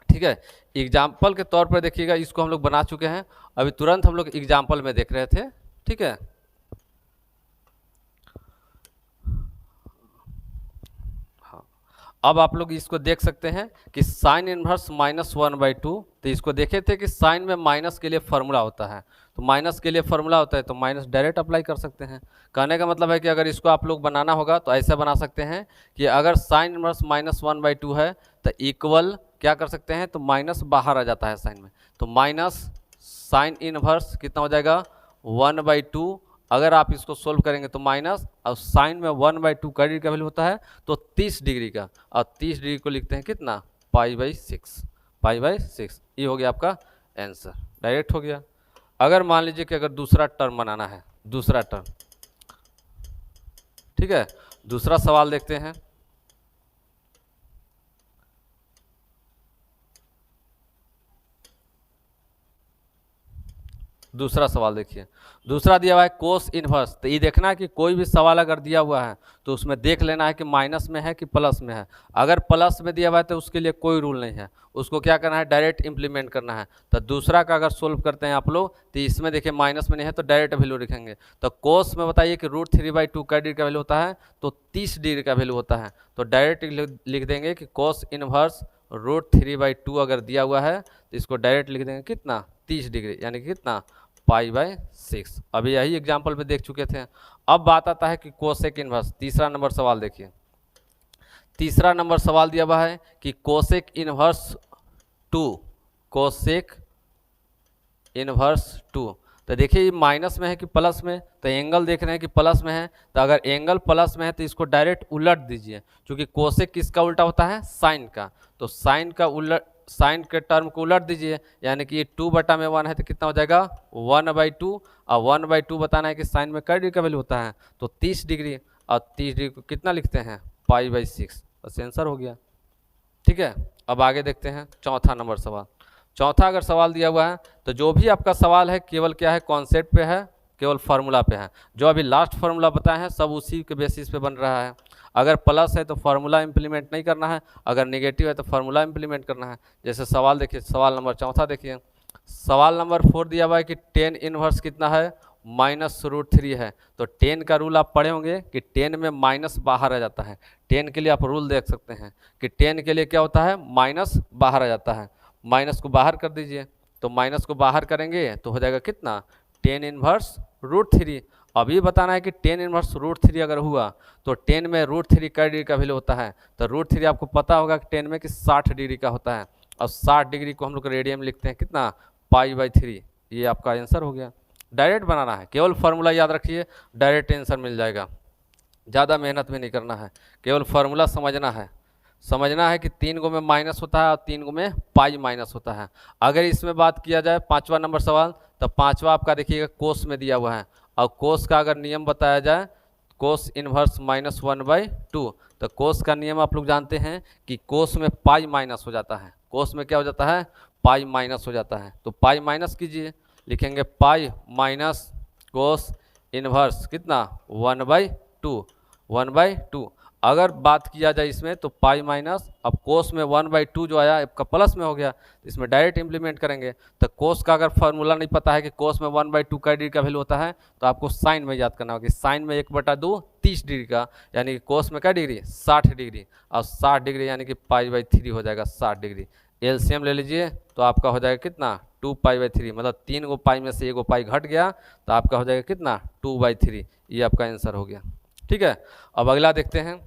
ठीक है। एग्जाम्पल के तौर पर देखिएगा, इसको हम लोग बना चुके हैं, अभी तुरंत हम लोग एग्जाम्पल में देख रहे थे, ठीक है। अब आप लोग इसको देख सकते हैं कि साइन इनवर्स -1/2। तो इसको देखे थे कि साइन में माइनस के लिए फॉर्मूला होता है, तो माइनस के लिए फॉर्मूला होता है तो माइनस डायरेक्ट अप्लाई कर सकते हैं। कहने का मतलब है कि अगर इसको आप लोग बनाना होगा तो ऐसे बना सकते हैं कि अगर साइन इनवर्स -1/2 है तो इक्वल क्या कर सकते हैं, तो माइनस बाहर आ जाता है साइन में, तो माइनस साइन इनवर्स कितना हो जाएगा 1/2। अगर आप इसको सोल्व करेंगे तो माइनस, और साइन में 1/2 का डिग्री का वैल्यू होता है तो 30 डिग्री का, और 30 डिग्री को लिखते हैं कितना, π/6। ये हो गया आपका आंसर, डायरेक्ट हो गया। अगर मान लीजिए कि अगर दूसरा टर्म बनाना है, दूसरा टर्म, ठीक है, दूसरा सवाल देखते हैं। दूसरा सवाल देखिए, दूसरा दिया हुआ है कोस इनवर्स। तो ये देखना है कि कोई भी सवाल अगर दिया हुआ है तो उसमें देख लेना है कि माइनस में है कि प्लस में है। अगर प्लस में दिया हुआ है तो उसके लिए कोई रूल नहीं है, उसको क्या करना है, डायरेक्ट इंप्लीमेंट करना है। तो दूसरा का अगर सोल्व करते हैं आप लोग तो इसमें देखिए माइनस में नहीं है तो डायरेक्ट वैल्यू लिखेंगे। तो कोस में बताइए कि √3/2 का डिग्री का वैल्यू होता है तो 30 डिग्री का वैल्यू होता है, तो डायरेक्ट लिख देंगे कि कोस इनवर्स √3/2 अगर दिया हुआ है तो इसको डायरेक्ट लिख देंगे कितना, 30 डिग्री, यानी कि कितना, π/6। अभी यही एग्जाम्पल में देख चुके थे। अब बात आता है कि कोसेक इनवर्स। तीसरा नंबर सवाल देखिए, तीसरा नंबर सवाल दिया हुआ है कि कोसेक इनवर्स 2, कोसेक इनवर्स 2। तो देखिए माइनस में है कि प्लस में, तो एंगल देख रहे हैं कि प्लस में है, तो अगर एंगल प्लस में है तो इसको डायरेक्ट उलट दीजिए, क्योंकि कोसेक किसका उल्टा होता है, साइन का। तो साइन का उलट, साइन के टर्म को उलट दीजिए, यानी कि ये 2/1 है तो कितना हो जाएगा 1/2, और 1/2 बताना है कि साइन में क्या डिग्री का वैल्यू होता है, तो 30 डिग्री, और 30 डिग्री को कितना लिखते हैं, π/6, बस आंसर हो गया, ठीक है। अब आगे देखते हैं चौथा नंबर सवाल। चौथा अगर सवाल दिया हुआ है तो जो भी आपका सवाल है केवल क्या है, कॉन्सेप्ट पे है, केवल फार्मूला पे है। जो अभी लास्ट फार्मूला बताए हैं सब उसी के बेसिस पे बन रहा है। अगर प्लस है तो फार्मूला इंप्लीमेंट नहीं करना है, अगर नेगेटिव है तो फार्मूला इंप्लीमेंट करना है। जैसे सवाल देखिए, सवाल नंबर चौथा देखिए, सवाल नंबर 4 दिया हुआ है कि 10 इनवर्स कितना है, -√3 है। तो 10 का रूल आप पढ़े होंगे कि 10 में माइनस बाहर आ जाता है। 10 के लिए आप रूल देख सकते हैं कि 10 के लिए क्या होता है, माइनस बाहर आ जाता है। माइनस को बाहर कर दीजिए, तो माइनस को बाहर करेंगे तो हो जाएगा कितना, 10 इनवर्स √3। अब ये बताना है कि 10 इनवर्स √3 अगर हुआ तो 10 में √3 का डिग्री का वैल्यू होता है, तो √3 आपको पता होगा कि 10 में कि 60 डिग्री का होता है, और 60 डिग्री को हम लोग रेडियन में लिखते हैं कितना, π/3। ये आपका आंसर हो गया। डायरेक्ट बनाना है, केवल फार्मूला याद रखिए, डायरेक्ट आंसर मिल जाएगा। ज़्यादा मेहनत भी नहीं करना है, केवल फार्मूला समझना है। समझना है कि 3 गो में माइनस होता है और 3 गो में पाई माइनस होता है। अगर इसमें बात किया जाए 5वां नंबर सवाल, तो 5वां आपका देखिएगा कोस में दिया हुआ है, और कोस का अगर नियम बताया जाए, कोस इनवर्स -1/2। तो कोस का नियम आप लोग जानते हैं कि कोस में पाई माइनस हो जाता है, कोस में क्या हो जाता है, पाई माइनस हो जाता है। तो पाई माइनस कीजिए, लिखेंगे पाई माइनस कोस इनवर्स कितना 1/2, 1/2। अगर बात किया जाए इसमें तो पाई माइनस, अब कोस में 1/2 जो आया आपका प्लस में हो गया, तो इसमें डायरेक्ट इंप्लीमेंट करेंगे। तो कोस का अगर फार्मूला नहीं पता है कि कोस में 1/2 का डिग्री का वैल्यू होता है, तो आपको साइन में याद करना होगा। साइन में 1/2 30 डिग्री का, यानी कि कोस में क्या डिग्री 60 डिग्री, और 60 डिग्री यानी कि पाई/3 हो जाएगा 60 डिग्री। एलसीएम ले लीजिए तो आपका हो जाएगा कितना 2पाई/3, मतलब 3 गो पाई में से 1 गो पाई घट गया तो आपका हो जाएगा कितना 2/3। ये आपका आंसर हो गया। ठीक है, अब अगला देखते हैं।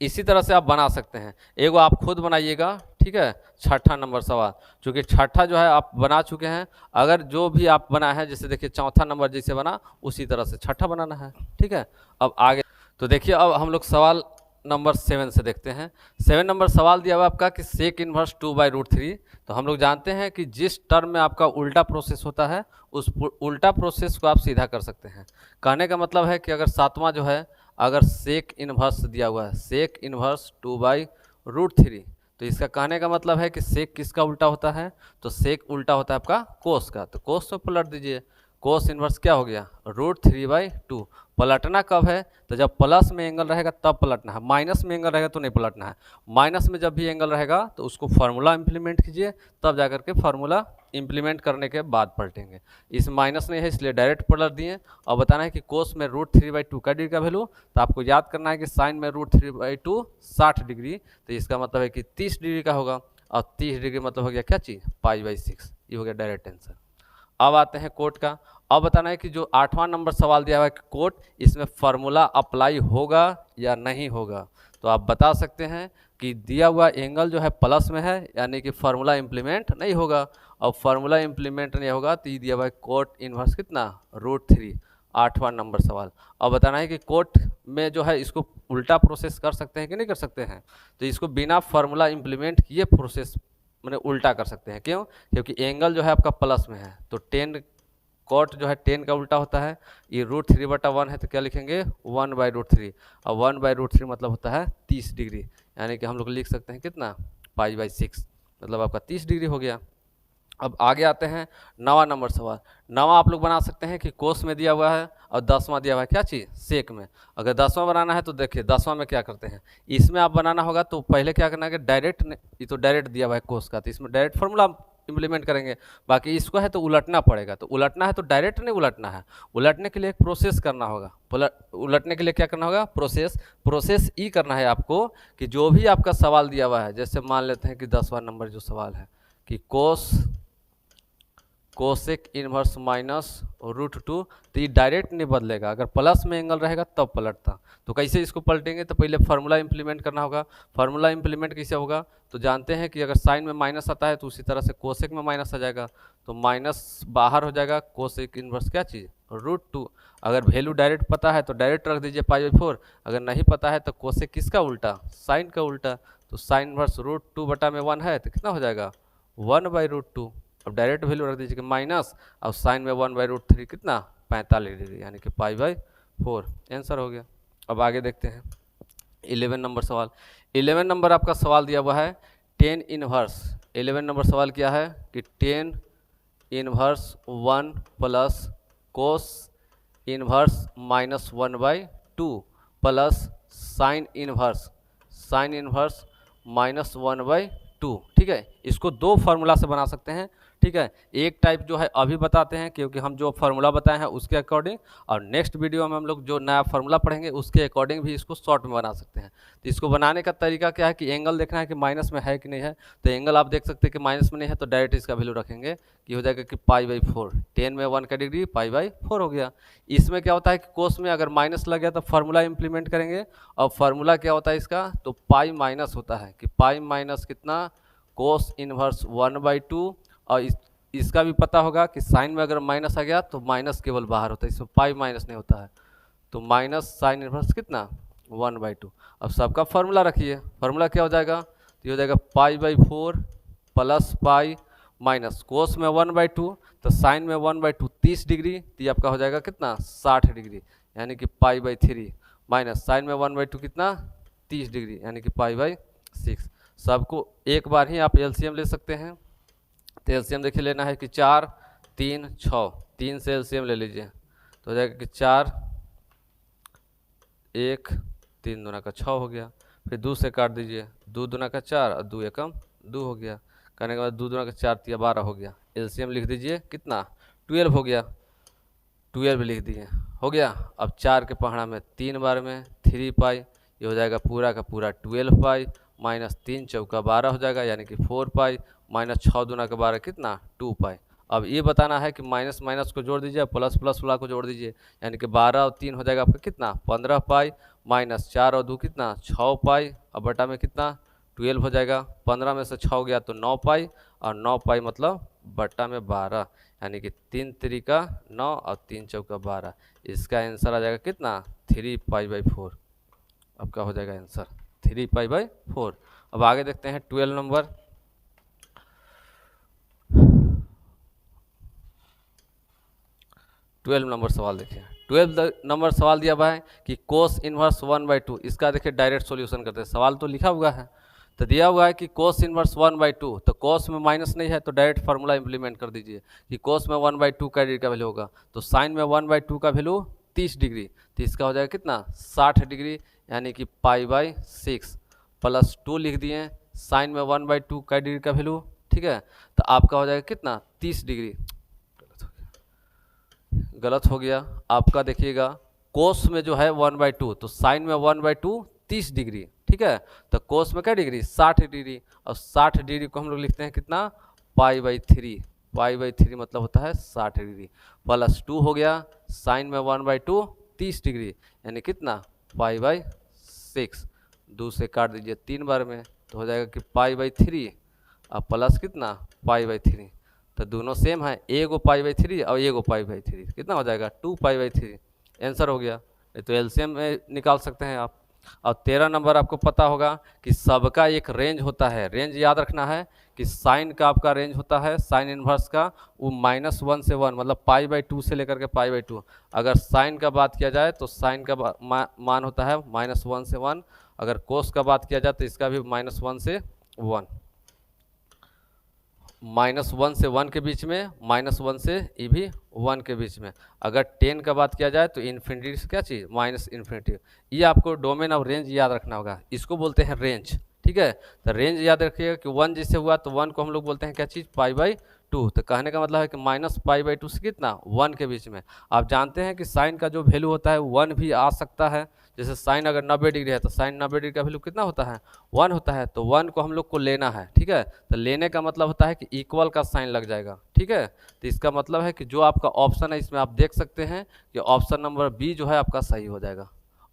इसी तरह से आप बना सकते हैं, एगो आप खुद बनाइएगा। ठीक है, छठा नंबर सवाल, चूँकि छठा जो है आप बना चुके हैं, अगर जो भी आप बना है, जैसे देखिए चौथा नंबर जैसे बना उसी तरह से छठा बनाना है। ठीक है, अब आगे तो देखिए, अब हम लोग सवाल नंबर 7 से देखते हैं। 7 नंबर सवाल दिया हुआ आपका कि सेक इनवर्स 2/√3। तो हम लोग जानते हैं कि जिस टर्म में आपका उल्टा प्रोसेस होता है उस उल्टा प्रोसेस को आप सीधा कर सकते हैं। कहने का मतलब है कि अगर सातवां जो है, अगर सेक इनवर्स दिया हुआ है सेक इनवर्स 2/√3, तो इसका कहने का मतलब है कि सेक किसका उल्टा होता है, तो सेक उल्टा होता है आपका कोस का। तो कोस को पलट दीजिए, कोस इनवर्स क्या हो गया √3/2। पलटना कब है, तो जब प्लस में एंगल रहेगा तब पलटना है, माइनस में एंगल रहेगा तो नहीं पलटना है। माइनस में जब भी एंगल रहेगा तो उसको फार्मूला इंप्लीमेंट कीजिए, तब जाकर के फार्मूला इंप्लीमेंट करने के बाद पलटेंगे। इस माइनस नहीं है इसलिए डायरेक्ट पलट दिए। और बताना है कि कोस में √3/2 का डिग्री का वैल्यू, तो आपको याद करना है कि साइन में √3/2 60 डिग्री, तो इसका मतलब है कि 30 डिग्री का होगा, और 30 डिग्री मतलब हो गया क्या चीज़ पाई/6। ये हो गया डायरेक्ट आंसर। अब आते हैं कोट का। अब बताना है कि जो 8वां नंबर सवाल दिया हुआ है कि कोट, इसमें फार्मूला अप्लाई होगा या नहीं होगा। तो आप बता सकते हैं कि दिया हुआ एंगल जो है प्लस में है, यानी कि फार्मूला इंप्लीमेंट नहीं होगा। और फार्मूला इंप्लीमेंट नहीं होगा तो ये दिया हुआ है कोट इनवर्स कितना √3, 8वां नंबर सवाल। अब बताना है कि कोट में जो है इसको उल्टा प्रोसेस कर सकते हैं कि नहीं कर सकते हैं। तो इसको बिना फार्मूला इंप्लीमेंट किए प्रोसेस मैंने उल्टा कर सकते हैं। क्यों, क्योंकि एंगल जो है आपका प्लस में है, तो 10 कॉट जो है 10 का उल्टा होता है। ये √3/1 है तो क्या लिखेंगे 1/√3, और 1/√3 मतलब होता है 30 डिग्री, यानी कि हम लोग लिख सकते हैं कितना पाई/6, मतलब आपका 30 डिग्री हो गया। अब आगे आते हैं 9वां नंबर सवाल। 9वां आप लोग बना सकते हैं कि कोस में दिया हुआ है और 10वां दिया हुआ है क्या चीज़ सेक में। अगर 10वां बनाना है तो देखिए 10वां में क्या करते हैं, इसमें आप बनाना होगा तो पहले क्या करना है कि डायरेक्ट, ये तो डायरेक्ट दिया हुआ है कोस का, तो इसमें डायरेक्ट फार्मूला इंप्लीमेंट करेंगे। बाकी इसको है तो उलटना पड़ेगा, तो उलटना है तो डायरेक्ट नहीं उलटना है, उलटने के लिए एक प्रोसेस करना होगा। उलटने के लिए क्या करना होगा प्रोसेस ई करना है आपको, कि जो भी आपका सवाल दिया हुआ है, जैसे मान लेते हैं कि 10वां नंबर जो सवाल है कि कोसेक इनवर्स माइनस √2, तो ये डायरेक्ट नहीं बदलेगा, अगर प्लस में एंगल रहेगा तब पलटता। तो कैसे इसको पलटेंगे, तो पहले फार्मूला इंप्लीमेंट करना होगा। फार्मूला इंप्लीमेंट कैसे होगा, तो जानते हैं कि अगर साइन में माइनस आता है तो उसी तरह से कोसेक में माइनस आ जाएगा, तो माइनस बाहर हो जाएगा, कोसेक इनवर्स क्या चीज़ √2। अगर वैल्यू डायरेक्ट पता है तो डायरेक्ट रख दीजिए पाई/4, अगर नहीं पता है तो कोसेक किसका उल्टा साइन का उल्टा, तो साइन इनवर्स √2/1 है तो कितना हो जाएगा 1/√2। अब डायरेक्ट वैल्यू रख दीजिए माइनस, और साइन में 1/√3 कितना 45 डिग्री, यानी कि पाई/4 आंसर हो गया। अब आगे देखते हैं 11 नंबर सवाल। 11 नंबर आपका सवाल दिया हुआ है टेन इनवर्स। 11 नंबर सवाल क्या है कि tan inverse 1 plus cos inverse -1/2 plus sine inverse -1/2। ठीक है, इसको दो फार्मूला से बना सकते हैं। ठीक है, एक टाइप जो है अभी बताते हैं क्योंकि हम जो फार्मूला बताए हैं उसके अकॉर्डिंग, और नेक्स्ट वीडियो में हम लोग जो नया फार्मूला पढ़ेंगे उसके अकॉर्डिंग भी इसको शॉर्ट में बना सकते हैं। तो इसको बनाने का तरीका क्या है कि एंगल देखना है कि माइनस में है कि नहीं है। तो एंगल आप देख सकते हैं कि माइनस में नहीं है, तो डायरेक्ट इसका वैल्यू रखेंगे कि हो जाएगा कि पाई/4, 10 में 1 का डिग्री पाई/4 हो गया। इसमें क्या होता है कि कोस में अगर माइनस लग गया तो फार्मूला इंप्लीमेंट करेंगे, और फार्मूला क्या होता है इसका, तो पाई माइनस होता है कि पाई माइनस कितना कोस इनवर्स 1/2, और इसका भी पता होगा कि साइन में अगर माइनस आ गया तो माइनस केवल बाहर होता है, इसमें पाई माइनस नहीं होता है, तो माइनस साइन इनवर्स कितना 1/2। अब सबका फार्मूला रखिए, फार्मूला क्या हो जाएगा, तो ये हो जाएगा पाई/4 प्लस पाई माइनस कोस में 1/2, तो साइन में 1/2 30 डिग्री, तो ये आपका हो जाएगा कितना 60 डिग्री, यानी कि पाई/3 माइनस साइन में 1/2 कितना 30 डिग्री, यानी कि पाई/6। सबको एक बार ही आप एलसीएम ले सकते हैं। तो एलसीएम देखिए लेना है कि 4 3 6, 3 से एलसीएम ले लीजिए तो हो जाएगा कि 4 1 3 दूना का 6 हो गया। फिर 2 से काट दीजिए, 2 दूना का 4 और 2 एकम 2 हो गया। करने के बाद 2 दूना का 4 तिया 12 हो गया। एलसीएम लिख दीजिए कितना 12 हो गया, 12 लिख दिए हो गया। अब 4 के पहाड़ा में 3 बार में 3 पाई, ये हो जाएगा पूरा का पूरा 12 पाई माइनस 3 चौका 12 हो जाएगा यानी कि 4 पाई माइनस 6 दूना का 12 कितना 2 पाई। अब ये बताना है कि माइनस माइनस को जोड़ दीजिए, प्लस प्लस वाला को जोड़ दीजिए यानी कि 12 और 3 हो जाएगा आपका कितना 15 पाई माइनस 4 और 2 कितना 6 पाई। अब बटा में कितना 12 हो जाएगा, 15 में से 6 गया तो 9 पाई और 9 पाई मतलब बटा में 12 यानी कि 3 तिरिका 9 और 3 चौका 12। इसका आंसर आ जाएगा कितना 3 पाई बाई 4। आपका हो जाएगा आंसर 3 पाई बाई 4। अब आगे देखते हैं 12 नंबर। 12 नंबर सवाल देखिए। 12 नंबर सवाल दिया हुआ है कि कोस इनवर्स 1/2। इसका देखिए डायरेक्ट सॉल्यूशन करते हैं। सवाल तो लिखा हुआ है तो दिया हुआ है कि कोस इनवर्स 1/2, तो कोस में माइनस नहीं है तो डायरेक्ट फार्मूला इंप्लीमेंट कर दीजिए कि कोस में 1/2 का डिग्री का वैल्यू होगा तो साइन में 1/2 का वैल्यू 30 डिग्री, तो इसका हो जाएगा कितना 60 डिग्री यानी कि पाई/6 प्लस 2 लिख दिए साइन में 1/2 का डिग्री का वैल्यू, ठीक है। तो आपका हो जाएगा कितना 30 डिग्री, गलत हो गया आपका। देखिएगा कोस में जो है 1/2 तो साइन में 1/2 30 डिग्री, ठीक है। तो कोस में क्या डिग्री 60 डिग्री और 60 डिग्री को हम लोग लिखते हैं कितना पाई/3। पाई/3 मतलब होता है 60 डिग्री प्लस 2 हो गया साइन में 1/2 30 डिग्री यानी कितना पाई/6। 2 से काट दीजिए 3 बार में तो हो जाएगा कि पाई/3 और प्लस कितना पाई/3। तो दोनों सेम है, एगो पाई/3 और एगो पाई/3 कितना हो जाएगा 2 पाई/3। आंसर हो गया। तो एलसीएम में निकाल सकते हैं आप। और 13 नंबर आपको पता होगा कि सबका एक रेंज होता है। रेंज याद रखना है कि साइन का आपका रेंज होता है, साइन इन्वर्स का वो -1 से 1 मतलब पाई/2 से लेकर के पाई/2। अगर साइन का बात किया जाए तो साइन का मान होता है -1 से 1। अगर कोस का बात किया जाए तो इसका भी -1 से 1, -1 से 1 के बीच में, -1 से ये भी 1 के बीच में। अगर 10 का बात किया जाए तो इन्फिनिटी से क्या चीज़ -इन्फिनिटी। ये आपको डोमेन ऑफ रेंज याद रखना होगा, इसको बोलते हैं रेंज, ठीक है। तो रेंज याद रखिएगा कि 1 जिससे हुआ तो 1 को हम लोग बोलते हैं क्या चीज़ पाई/2। तो कहने का मतलब है कि -पाई/2 से कितना 1 के बीच में। आप जानते हैं कि साइन का जो वैल्यू होता है 1 भी आ सकता है। जैसे साइन अगर 90 डिग्री है तो साइन 90 डिग्री का वैल्यू कितना होता है 1 होता है। तो 1 को हम लोग को लेना है, ठीक है। तो लेने का मतलब होता है कि इक्वल का साइन लग जाएगा, ठीक है। तो इसका मतलब है कि जो आपका ऑप्शन है इसमें आप देख सकते हैं कि ऑप्शन नंबर बी जो है आपका सही हो जाएगा।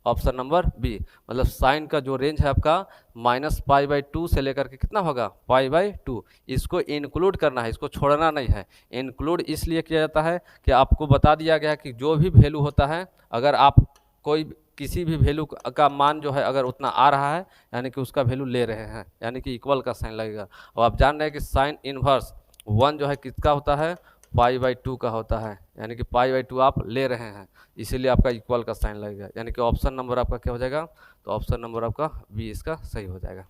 ऑप्शन नंबर बी मतलब साइन का जो रेंज है आपका -पाई/2 से लेकर के कितना होगा पाई/2। इसको इंक्लूड करना है, इसको छोड़ना नहीं है। इंक्लूड इसलिए किया जाता है कि आपको बता दिया गया है कि जो भी वैल्यू होता है अगर आप कोई किसी भी वैल्यू का मान जो है अगर उतना आ रहा है यानी कि उसका वैल्यू ले रहे हैं यानी कि इक्वल का साइन लगेगा। और आप जान रहे हैं कि साइन इन्वर्स 1 जो है किसका होता है पाई/2 का होता है यानी कि पाई/2 आप ले रहे हैं इसीलिए आपका इक्वल का साइन लगेगा। यानी कि ऑप्शन नंबर आपका क्या हो जाएगा, तो ऑप्शन नंबर आपका बी इसका सही हो जाएगा।